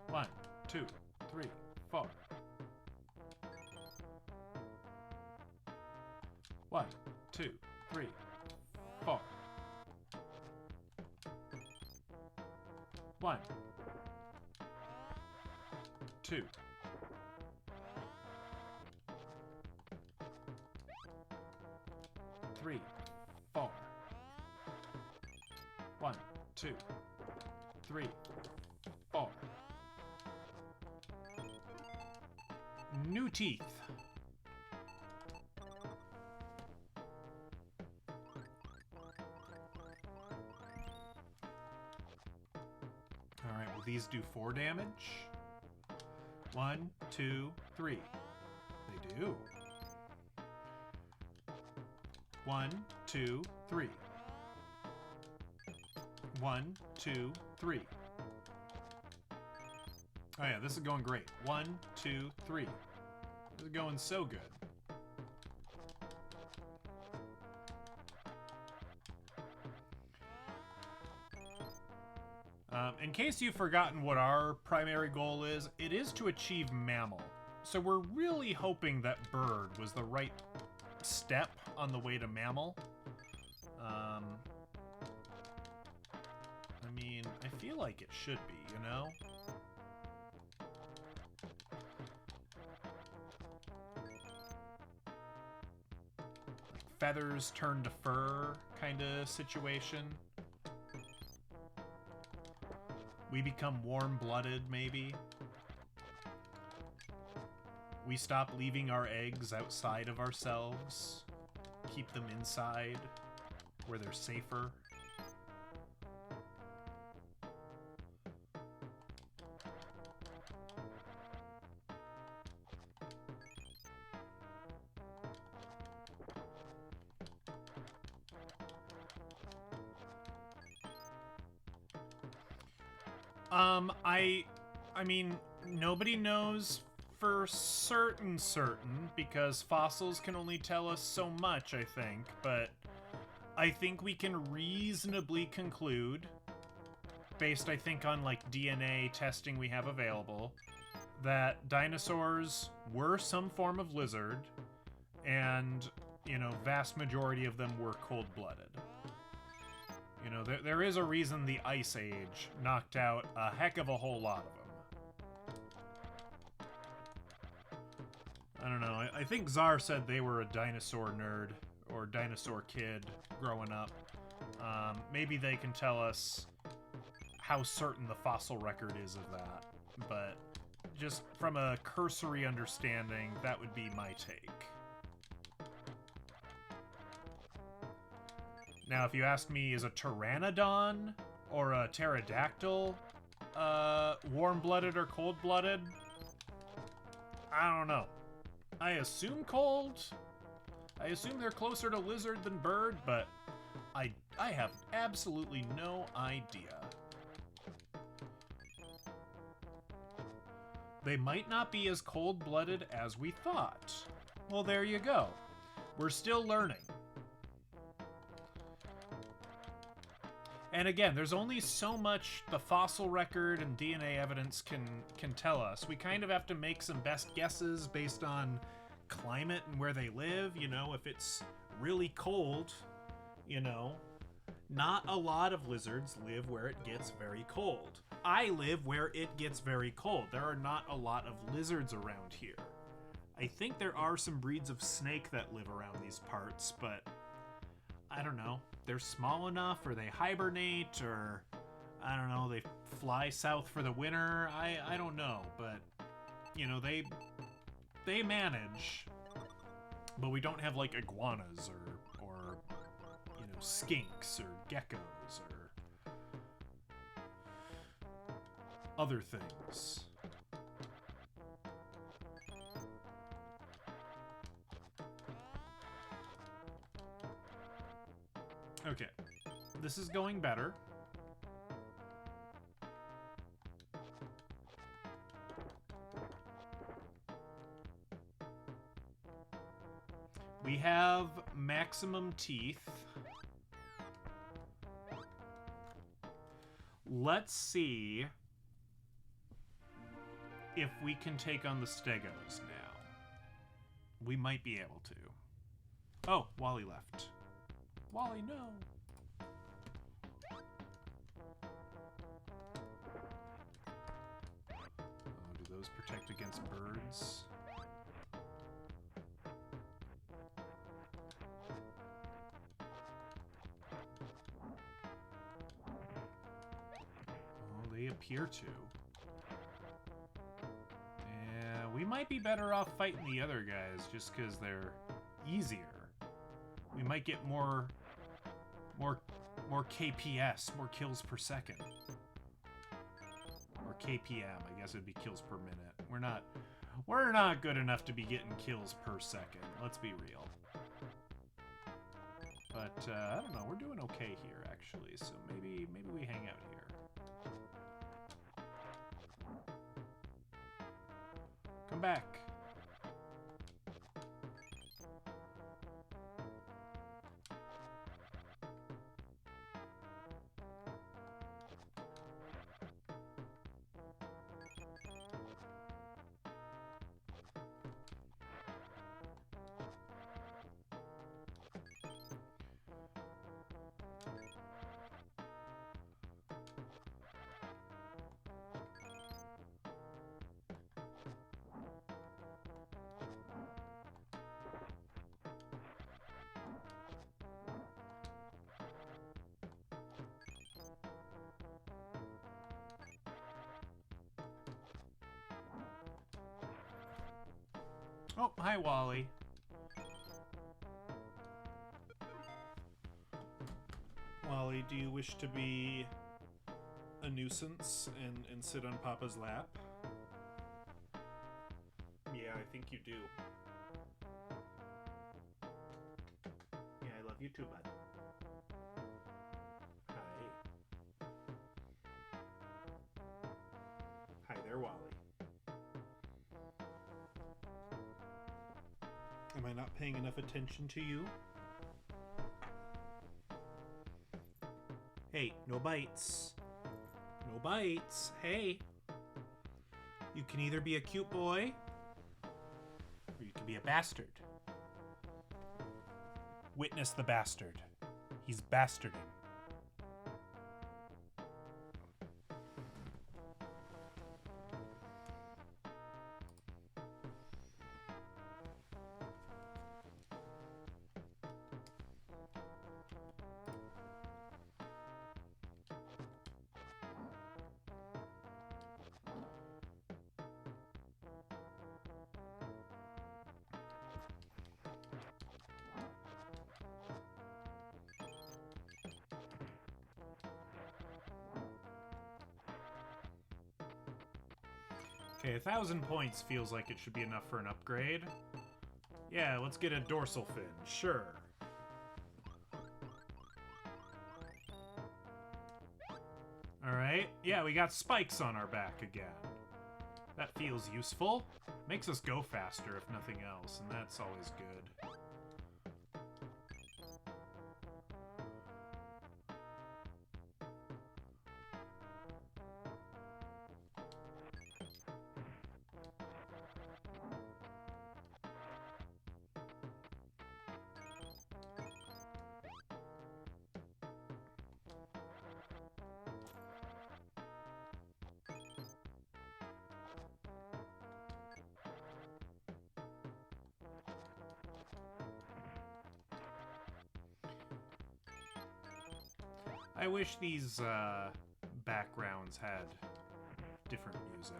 1, 2, 3, 4. 1, 2, 3, 4. 1, 2. 3, 4. 1, 2, 3, 4. New teeth. Alright, will these do 4 damage? 1, 2, 3. They do. 1, 2, 3. 1, 2, 3. Oh yeah, this is going great. 1, 2, 3. This is going so good. In case you've forgotten what our primary goal is, it is to achieve mammal. So we're really hoping that bird was the right step on the way to mammal. I mean, I feel like it should be, you know? Like feathers turn to fur kind of situation. We become warm-blooded, maybe. We stop leaving our eggs outside of ourselves. Keep them inside, where they're safer. I mean, nobody knows for certain, because fossils can only tell us so much, I think, but I think we can reasonably conclude, based, I think, on, like, DNA testing we have available, that dinosaurs were some form of lizard, and, you know, vast majority of them were cold-blooded. You know, there is a reason the Ice Age knocked out a heck of a whole lot of them. I don't know, I think Czar said they were a dinosaur nerd, or dinosaur kid, growing up. Maybe they can tell us how certain the fossil record is of that, but just from a cursory understanding, that would be my take. Now, if you ask me, is a pteranodon or a pterodactyl warm-blooded or cold-blooded? I don't know. I assume cold. I assume they're closer to lizard than bird, but I have absolutely no idea. They might not be as cold-blooded as we thought. Well, there you go. We're still learning. And again, there's only so much the fossil record and DNA evidence can tell us. We kind of have to make some best guesses based on climate and where they live. You know, if it's really cold, you know, not a lot of lizards live where it gets very cold. I live where it gets very cold. There are not a lot of lizards around here. I think there are some breeds of snake that live around these parts, but I don't know. They're small enough, or they hibernate, or I don't know, they fly south for the winter. I don't know, but you know, they manage. But we don't have like iguanas or you know, skinks or geckos or other things. Okay, this is going better. We have maximum teeth. Let's see if we can take on the stegos now. We might be able to. Oh, Wally left. Wally, no. Oh, do those protect against birds? Oh, they appear to. Yeah, we might be better off fighting the other guys just because they're easier. We might get more KPS, more kills per second. Or KPM, I guess it'd be kills per minute. We're not good enough to be getting kills per second. Let's be real. But I don't know, we're doing okay here actually, so maybe we hang out here. Come back. Oh, hi, Wally. Wally, do you wish to be a nuisance and sit on Papa's lap? Yeah, I think you do. Yeah, I love you too, bud. Hi. Hi there, Wally. Am I not paying enough attention to you? Hey, no bites. No bites. Hey. You can either be a cute boy, or you can be a bastard. Witness the bastard. He's bastarding. Okay, 1,000 points feels like it should be enough for an upgrade. Yeah, let's get a dorsal fin. Sure. Alright. Yeah, we got spikes on our back again. That feels useful. Makes us go faster, if nothing else, and that's always good. I wish these backgrounds had different music.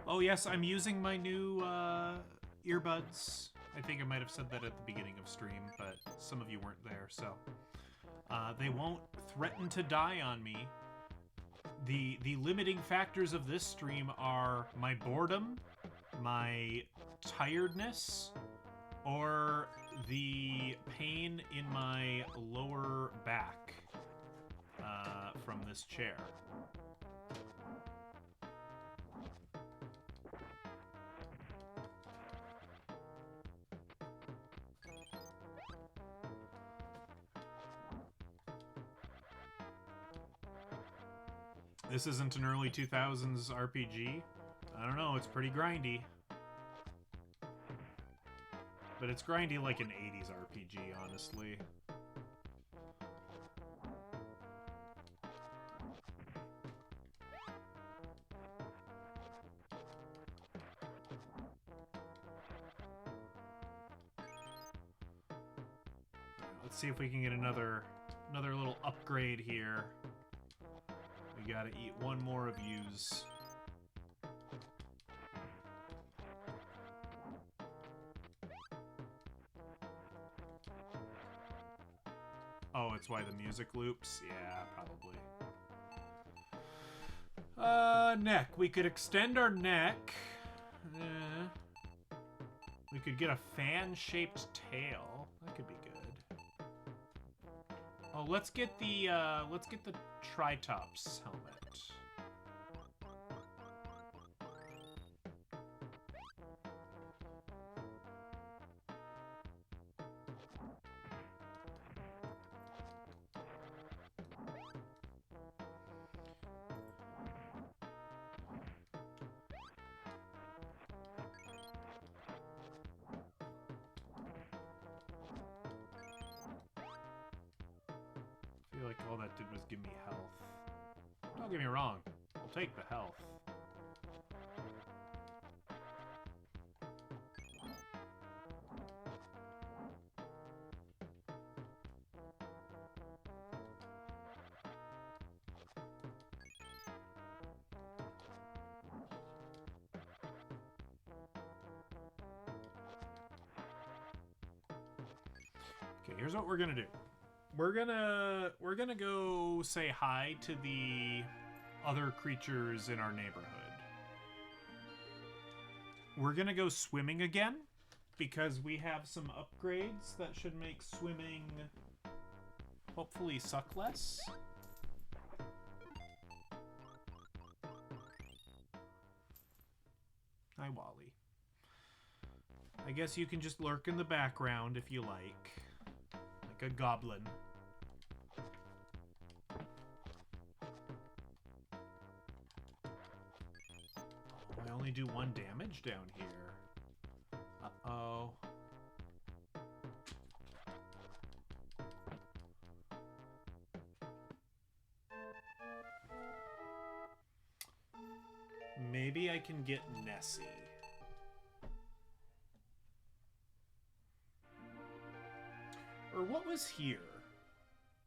Oh yes, I'm using my new earbuds. I think I might have said that at the beginning of stream, but some of you weren't there, so they won't threaten to die on me. The limiting factors of this stream are my boredom, my tiredness, or the pain in my lower back from this chair. This isn't an early 2000s RPG. I don't know, it's pretty grindy. But it's grindy like an 80s RPG, honestly. Let's see if we can get another little upgrade here. We gotta eat one more of yous. Oh, it's why the music loops? Yeah, probably. Neck. We could extend our neck. We could get a fan-shaped tail. That could be good. Oh, let's get the Tritops helmet. I feel like all that did was give me health. Don't get me wrong, I'll take the health. Okay, here's what we're gonna do. We're gonna go say hi to the other creatures in our neighborhood. We're gonna go swimming again because we have some upgrades that should make swimming hopefully suck less. Hi, Wally. I guess you can just lurk in the background if you like a goblin. I only do 1 damage down here. Uh-oh. Maybe I can get Nessie. Or what was here?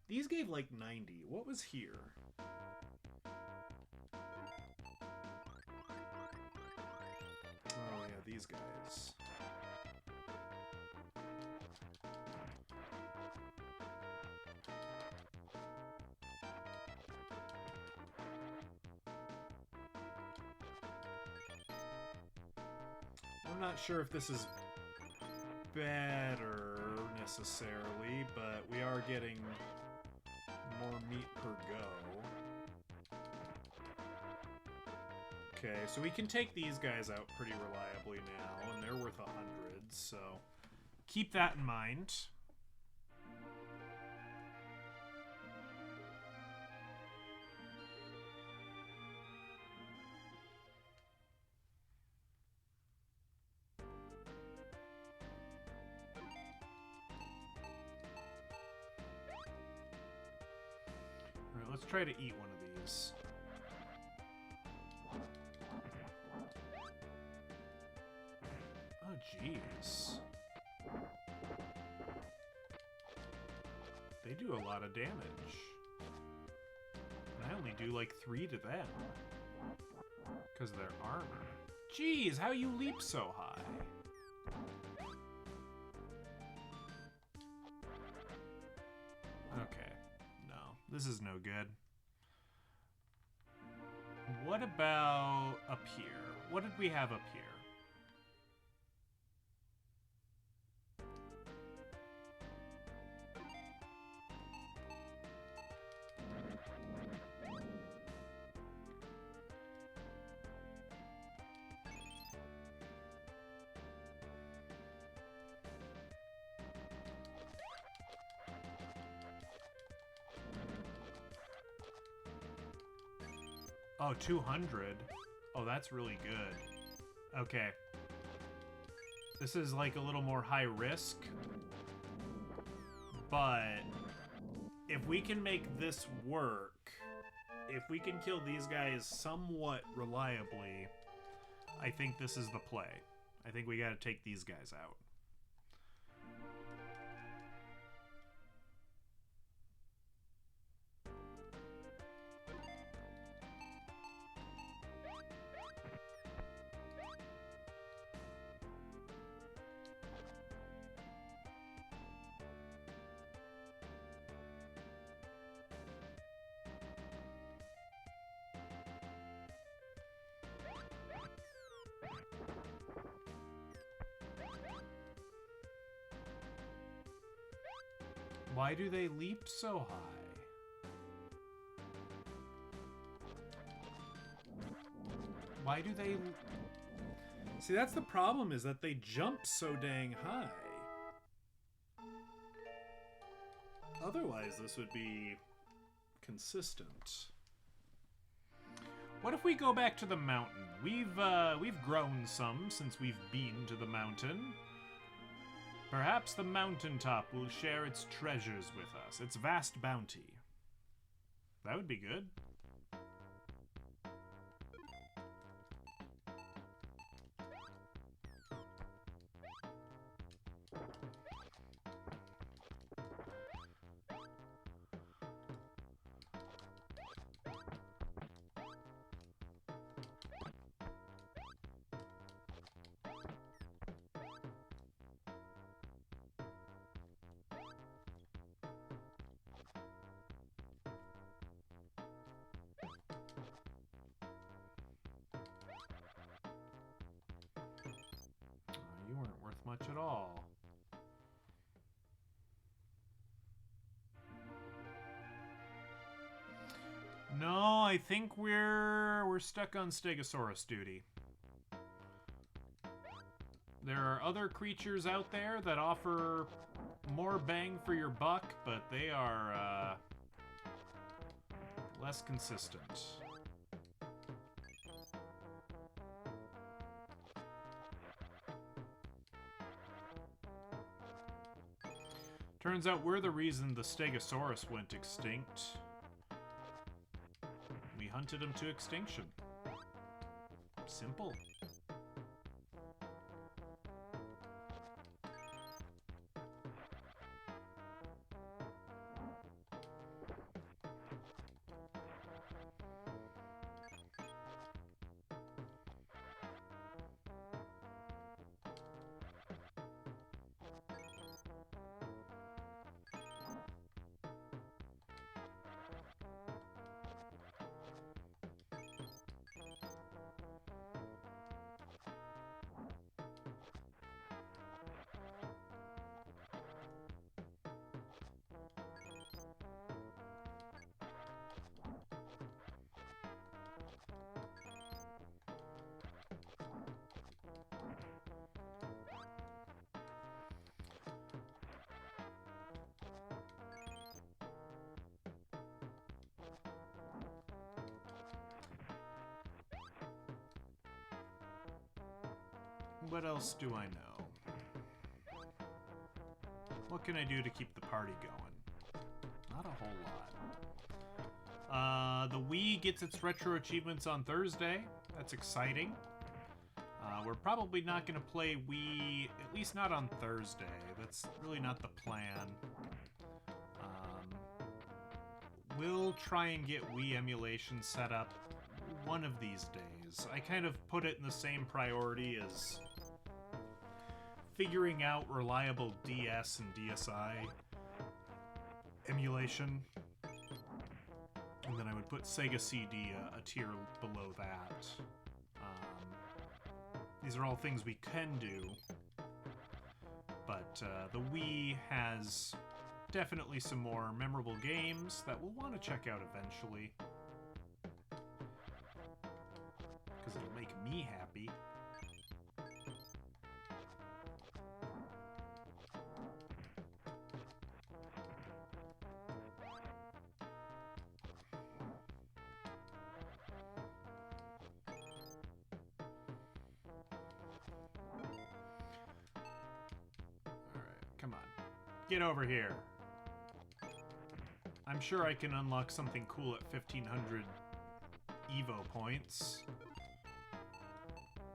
These gave like 90. What was here? Oh yeah, these guys. I'm not sure if this is better necessarily, but we are getting more meat per go. Okay, so we can take these guys out pretty reliably now, and they're worth 100, so keep that in mind. Alright, let's try to eat one of these. Oh, jeez. They do a lot of damage. And I only do like 3 to them. Because of their armor. Jeez, how you leap so high? Okay. No, this is no good. What about up here? What did we have up here? Oh, 200. Oh, that's really good. Okay. This is like a little more high risk. But if we can make this work, if we can kill these guys somewhat reliably, I think this is the play. I think we gotta take these guys out. Why do they leap so high? Why do they... See, that's the problem, is that they jump so dang high. Otherwise, this would be consistent. What if we go back to the mountain? We've grown some since we've been to the mountain. Perhaps the mountaintop will share its treasures with us, its vast bounty. That would be good. at all. No, I think we're stuck on Stegosaurus duty. There are other creatures out there that offer more bang for your buck, but they are less consistent. Turns out we're the reason the Stegosaurus went extinct. We hunted him to extinction. Simple. What else do I know? What can I do to keep the party going? Not a whole lot. The Wii gets its retro achievements on Thursday. That's exciting. We're probably not going to play Wii, at least not on Thursday. That's really not the plan. We'll try and get Wii emulation set up one of these days. I kind of put it in the same priority as figuring out reliable DS and DSi emulation. And then I would put Sega CD a tier below that. These are all things we can do, but the Wii has definitely some more memorable games that we'll want to check out eventually. Because it'll make me happy. Come on. Get over here. I'm sure I can unlock something cool at 1500 E.V.O points.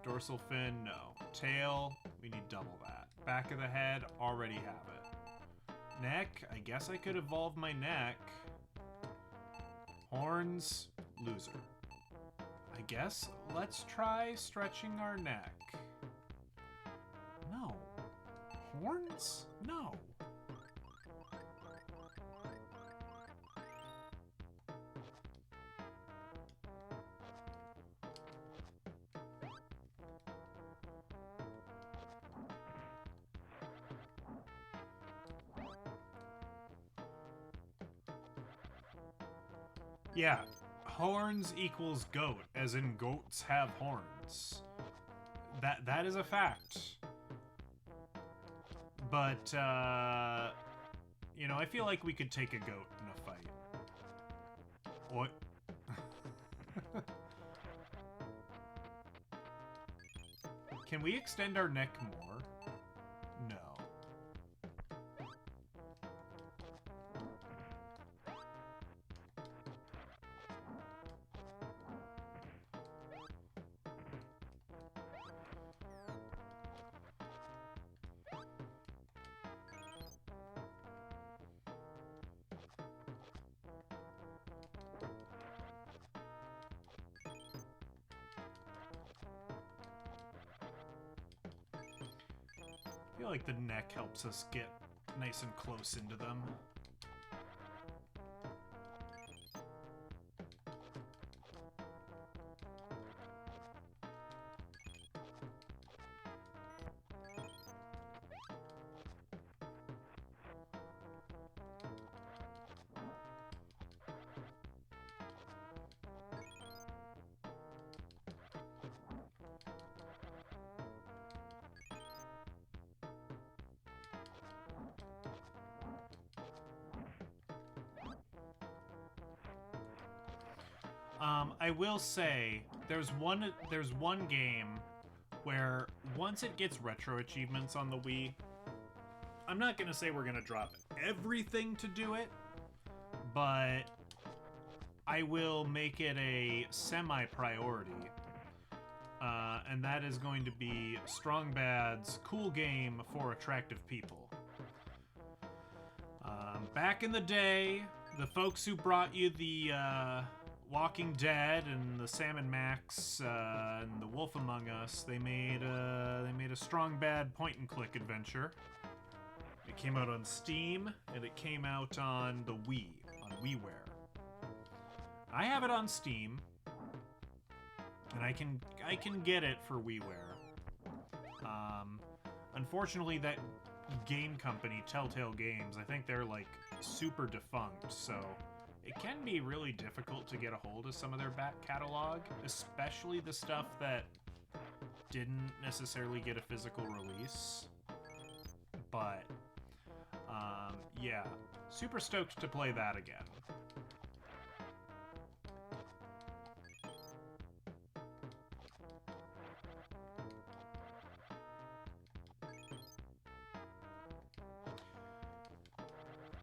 Dorsal fin, no. Tail, we need double that. Back of the head, already have it. Neck, I guess I could evolve my neck. Horns, loser. I guess let's try stretching our neck. No. Horns? No. Yeah, horns equals goat, as in goats have horns. That is a fact. But, you know, I feel like we could take a goat in a fight. What? Can we extend our neck more? No. I feel like the neck helps us get nice and close into them. I will say there's one game where once it gets retro achievements on the Wii, I'm not gonna say we're gonna drop everything to do it, but I will make it a semi-priority. And that is going to be Strong Bad's cool game for attractive people. Back in the day, the folks who brought you the Walking Dead and the Sam and Max and the Wolf Among Us, they made a Strong Bad point-and-click adventure. It came out on Steam, and it came out on the Wii, on WiiWare. I have it on Steam, and I can get it for WiiWare. Unfortunately, that game company, Telltale Games, I think they're like super defunct, so it can be really difficult to get a hold of some of their back catalog, especially the stuff that didn't necessarily get a physical release. But yeah, super stoked to play that again.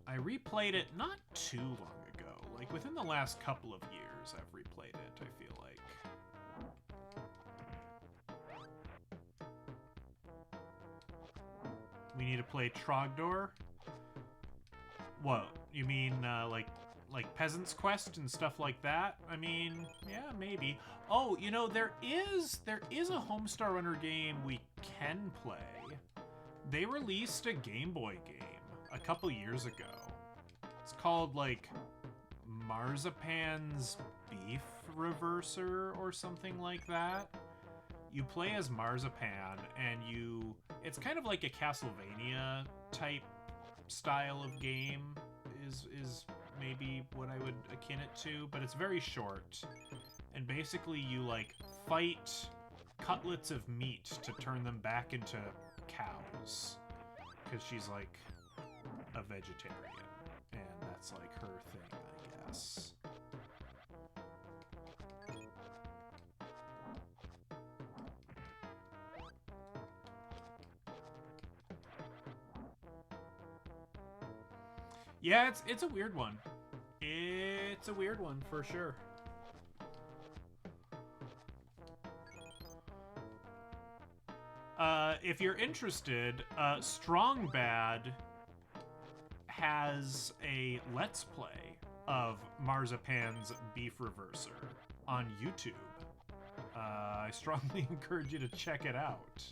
I replayed it not too long ago. Like, within the last couple of years, I've replayed it, I feel like. We need to play Trogdor? What? You mean, like Peasant's Quest and stuff like that? I mean, yeah, maybe. Oh, you know, there is a Homestar Runner game we can play. They released a Game Boy game a couple years ago. It's called, like, Marzipan's Beef Reverser or something like that. You play as Marzipan, and it's kind of like a Castlevania type style of game is maybe what I would akin it to, but it's very short. And basically you, like, fight cutlets of meat to turn them back into cows. Because she's, like, a vegetarian, and that's like her thing, I guess. Yeah, it's a weird one. It's a weird one for sure. If you're interested, Strong Bad has a Let's Play of Marzipan's Beef Reverser on YouTube. I strongly encourage you to check it out.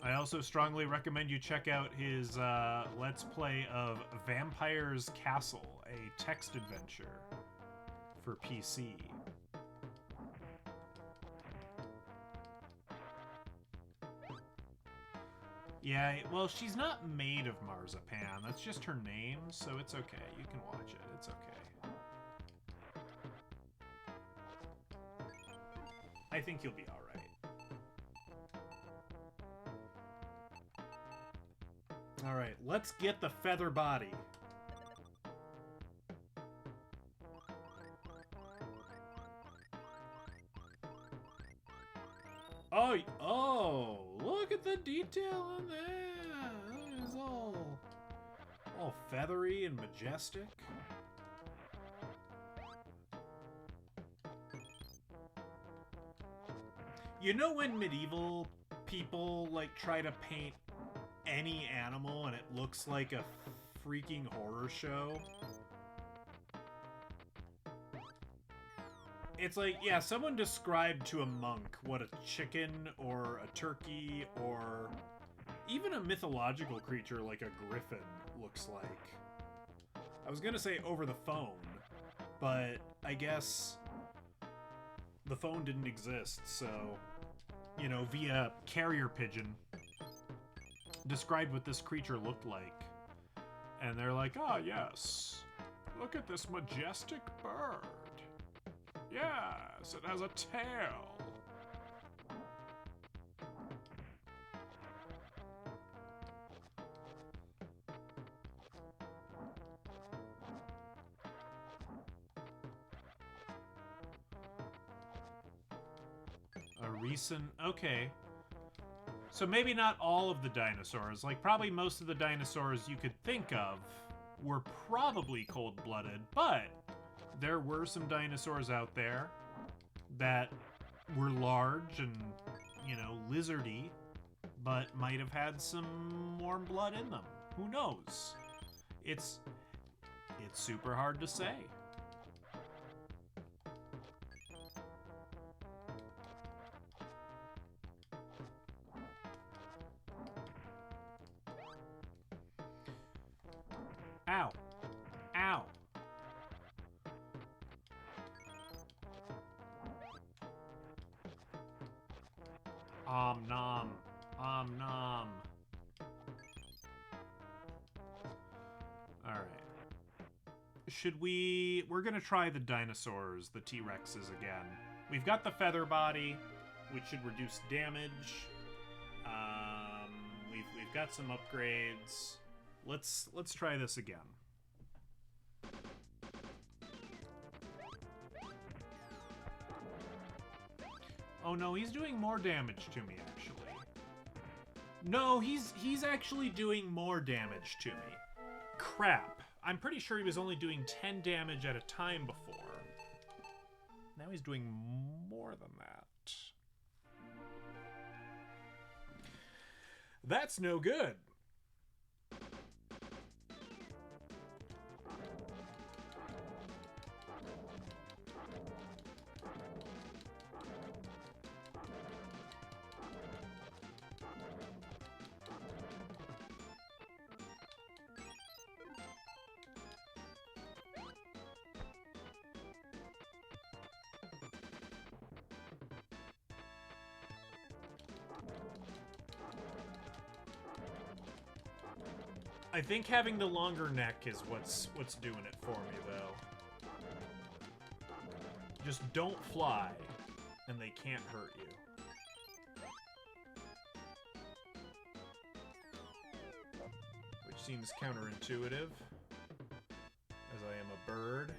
I also strongly recommend you check out his Let's Play of Vampire's Castle, a text adventure for PC. Yeah, well, she's not made of marzipan. That's just her name, so it's okay. You can watch it. It's okay. I think you'll be alright. Alright, let's get the feather body. Oh, look at the detail on that. It's all feathery and majestic. You know when medieval people, like, try to paint any animal and it looks like a freaking horror show? It's like, yeah, someone described to a monk what a chicken or a turkey or even a mythological creature like a griffin looks like. I was gonna say over the phone, but I guess the phone didn't exist, so, you know, via carrier pigeon, described what this creature looked like. And they're like, ah, yes, look at this majestic bird. Yes, it has a tail. A recent... Okay. So maybe not all of the dinosaurs. Like, probably most of the dinosaurs you could think of were probably cold-blooded, but there were some dinosaurs out there that were large and, you know, lizardy, but might have had some warm blood in them. Who knows? It's super hard to say. Ow. Ow. Nom. Nom. Alright. Should we... We're gonna try the dinosaurs, the T-Rexes again. We've got the feather body, which should reduce damage. We've got some upgrades. Let's try this again. Oh no, he's doing more damage to me, actually. No, he's actually doing more damage to me. Crap. I'm pretty sure he was only doing 10 damage at a time before. Now he's doing more than that. That's no good. I think having the longer neck is what's doing it for me, though. Just don't fly, and they can't hurt you. Which seems counterintuitive, as I am a bird.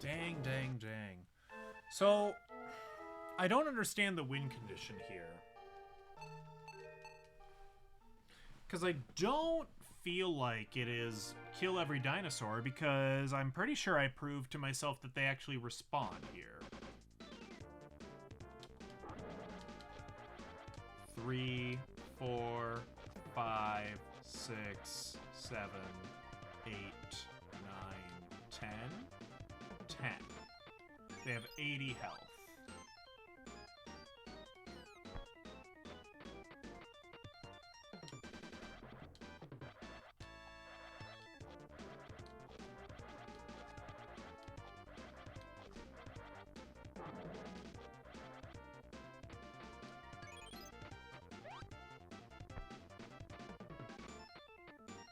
Dang, dang, dang. So, I don't understand the win condition here. Because I don't feel like it is kill every dinosaur, because I'm pretty sure I proved to myself that they actually respawn here. 3, 4, 5, 6, 7, 8, 9, 10. 10. They have 80 health.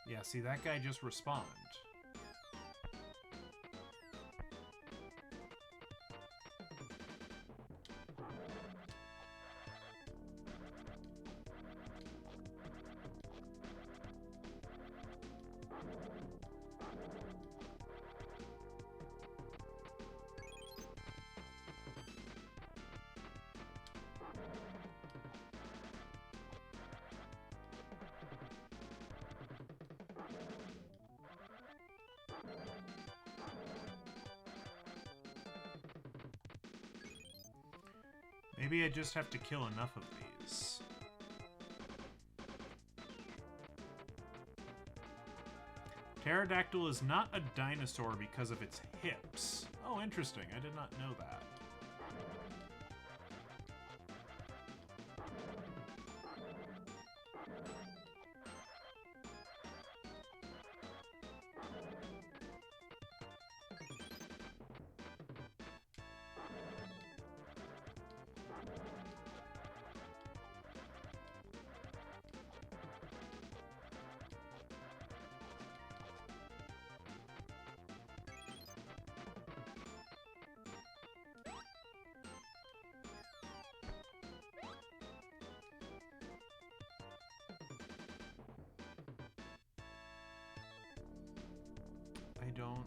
Yeah, see, that guy just respawned. Maybe I just have to kill enough of these. Pterodactyl is not a dinosaur because of its hips. Oh, interesting. I did not know that. I don't,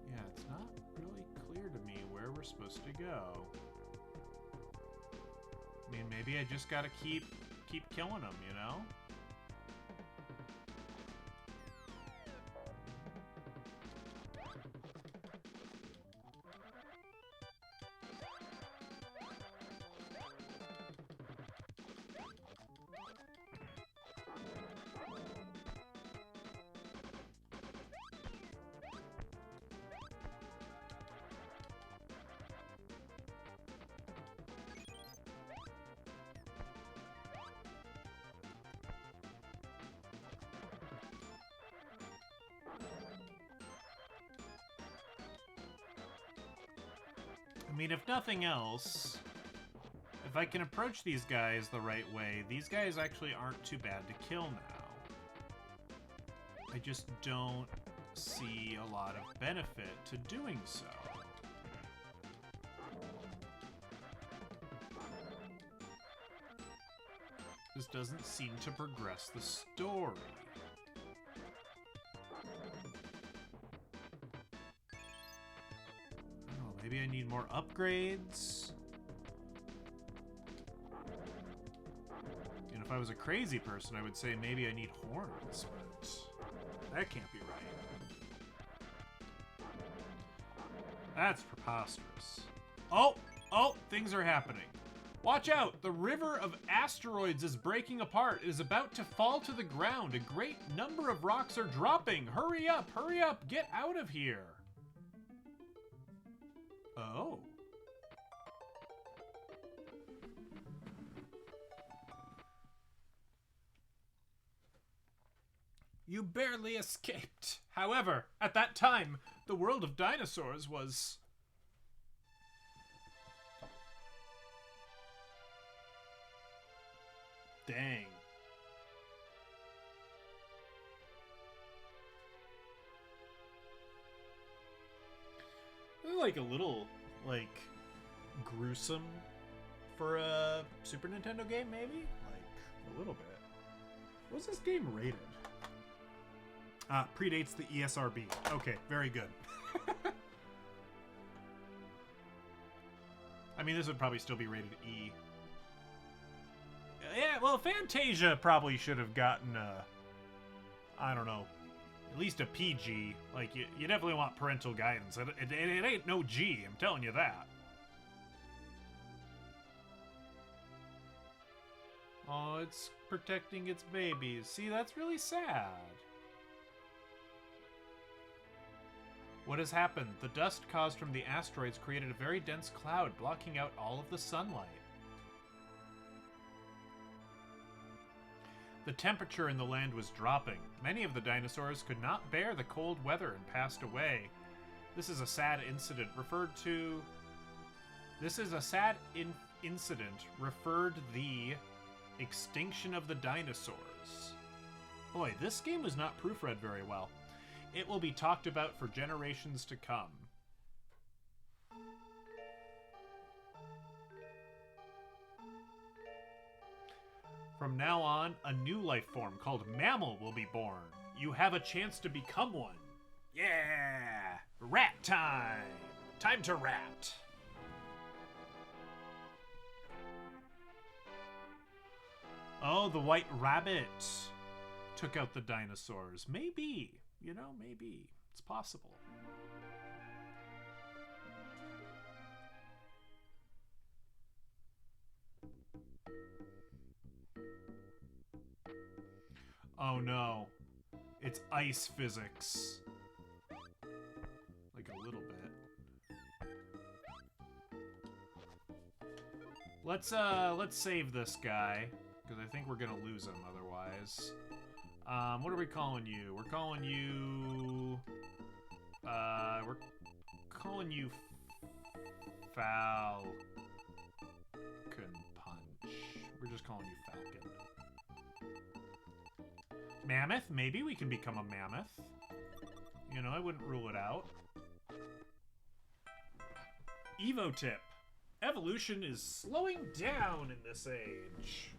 yeah, it's not really clear to me where we're supposed to go. I mean, maybe I just gotta keep killing them, you know? I mean, if nothing else, if I can approach these guys the right way, these guys actually aren't too bad to kill now. I just don't see a lot of benefit to doing so. This doesn't seem to progress the story. Maybe I need more upgrades. And if I was a crazy person, I would say maybe I need horns, but that can't be right. That's preposterous. Oh, things are happening. Watch out! The river of asteroids is breaking apart. It is about to fall to the ground. A great number of rocks are dropping. Hurry up, get out of here. Oh. You barely escaped. However, at that time, the world of dinosaurs was... Dang. Like a little, like, gruesome for a Super Nintendo game, maybe? Like, a little bit. What's this game rated? Predates the ESRB. Okay, very good. I mean, this would probably still be rated E. Yeah, well, Fantasia probably should have gotten a, I don't know, at least a PG. Like, you definitely want parental guidance. It ain't no G, I'm telling you that. Oh, it's protecting its babies. See, that's really sad. What has happened? The dust caused from the asteroids created a very dense cloud, blocking out all of the sunlight. The temperature in the land was dropping. Many of the dinosaurs could not bear the cold weather and passed away. This is a sad incident referred the extinction of the dinosaurs. Boy, this game was not proofread very well. It will be talked about for generations to come. From now on, a new life form called mammal will be born. You have a chance to become one. Yeah! Rat time! Time to rat! Oh, the white rabbit took out the dinosaurs. Maybe. You know, maybe. It's possible. Oh no. It's ice physics. Like a little bit. Let's save this guy, because I think we're gonna lose him otherwise. What are we calling you? We're calling you... we're calling you Falcon Punch. We're just calling you Falcon. Mammoth? Maybe we can become a mammoth. You know, I wouldn't rule it out. E.V.O tip. Evolution is slowing down in this age.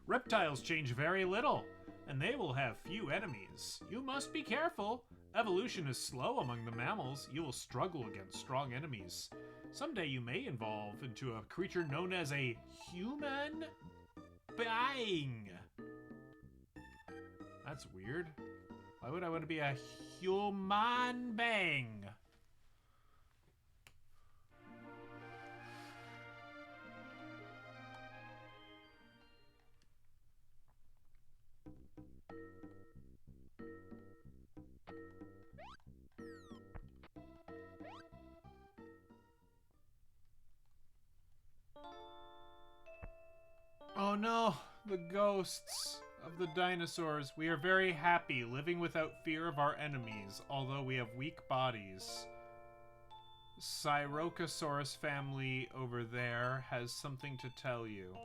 Reptiles change very little. and they will have few enemies. You must be careful. Evolution is slow among the mammals. You will struggle against strong enemies. Someday you may evolve into a creature known as a human being. That's weird. Why would I want to be a human being? Oh no, the ghosts of the dinosaurs. We are very happy, living without fear of our enemies, although we have weak bodies. Sirocosaurus family over there has something to tell you.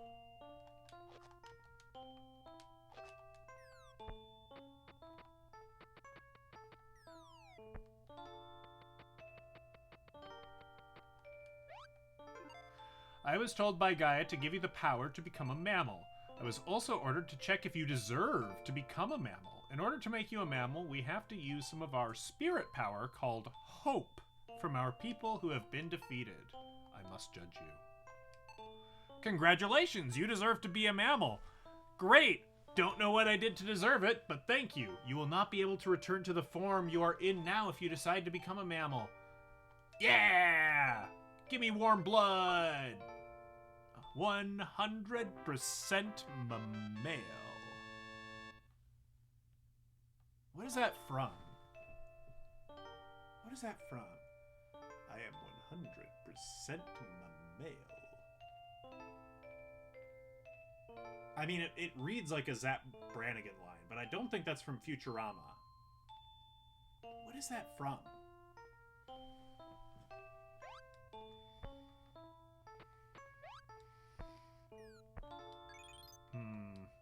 I was told by Gaia to give you the power to become a mammal. I was also ordered to check if you deserve to become a mammal. In order to make you a mammal, we have to use some of our spirit power called hope from our people who have been defeated. I must judge you. Congratulations, you deserve to be a mammal. Great! Don't know what I did to deserve it, but thank you. You will not be able to return to the form you are in now if you decide to become a mammal. Yeah! Give me warm blood! 100% mammal. What is that from? What is that from? I am 100% mammal. I mean, it reads like a Zap Brannigan line, but I don't think that's from Futurama. What is that from?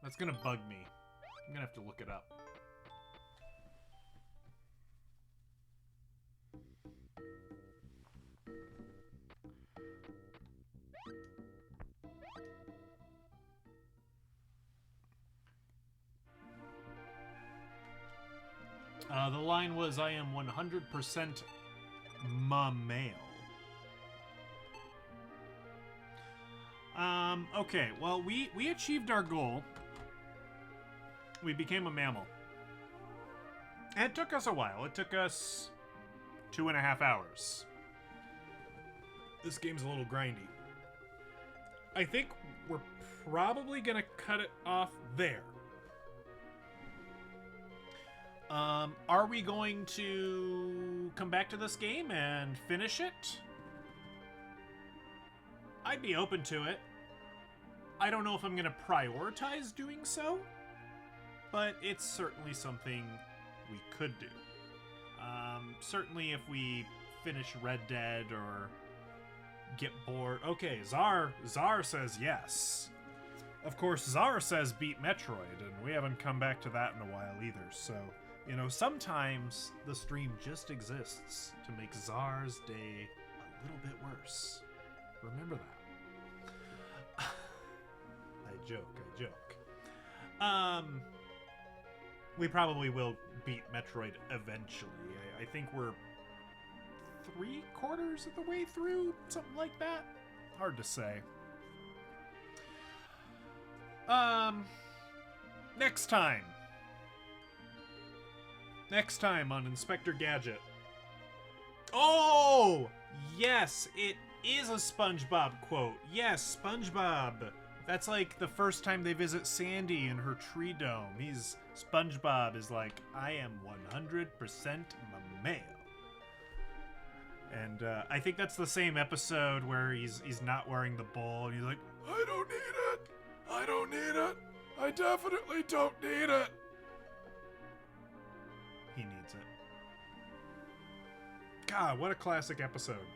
That's gonna bug me. I'm gonna have to look it up. The line was, I am 100% mammal. Okay, well, we achieved our goal. We became a mammal. And it took us a while. It took us 2.5 hours. This game's a little grindy. I think we're probably gonna cut it off there. Are we going to come back to this game and finish it? I'd be open to it. I don't know if I'm going to prioritize doing so, but it's certainly something we could do. Certainly if we finish Red Dead or get bored. Okay, Czar says yes. Of course, Czar says beat Metroid, and we haven't come back to that in a while either, so, you know, sometimes the stream just exists to make Czar's day a little bit worse. Remember that. I joke. We probably will beat Metroid eventually. I think we're 3/4 of the way through, something like that. Hard to say. Next time on Inspector Gadget. Oh! Yes, it is a SpongeBob quote. Yes, SpongeBob. That's like the first time they visit Sandy in her tree dome. SpongeBob is like, I am 100% mammal. And I think that's the same episode where he's not wearing the bowl and he's like, I don't need it. I don't need it. I definitely don't need it. He needs it. God, what a classic episode.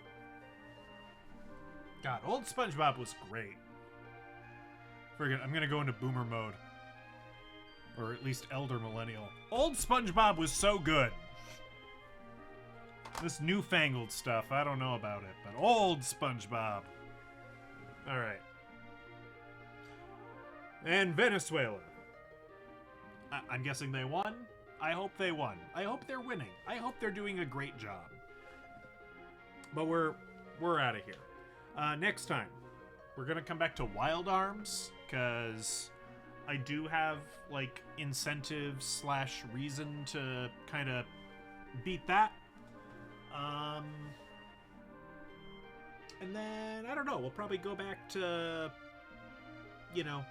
God, old SpongeBob was great. Forget, I'm gonna go into boomer mode. Or at least elder millennial. Old SpongeBob was so good. This newfangled stuff, I don't know about it, but old SpongeBob. Alright. And Venezuela. I'm guessing they won. I hope they won. I hope they're winning. I hope they're doing a great job. But we're out of here. Next time, we're gonna come back to Wild Arms, because I do have, like, incentive / reason to kind of beat that. And then, I don't know, we'll probably go back to, you know,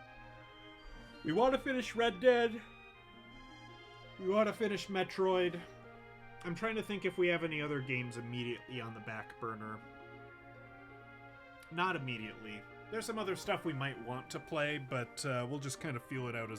we want to finish Red Dead. We want to finish Metroid. I'm trying to think if we have any other games immediately on the back burner. Not immediately. There's some other stuff we might want to play, but we'll just kind of feel it out as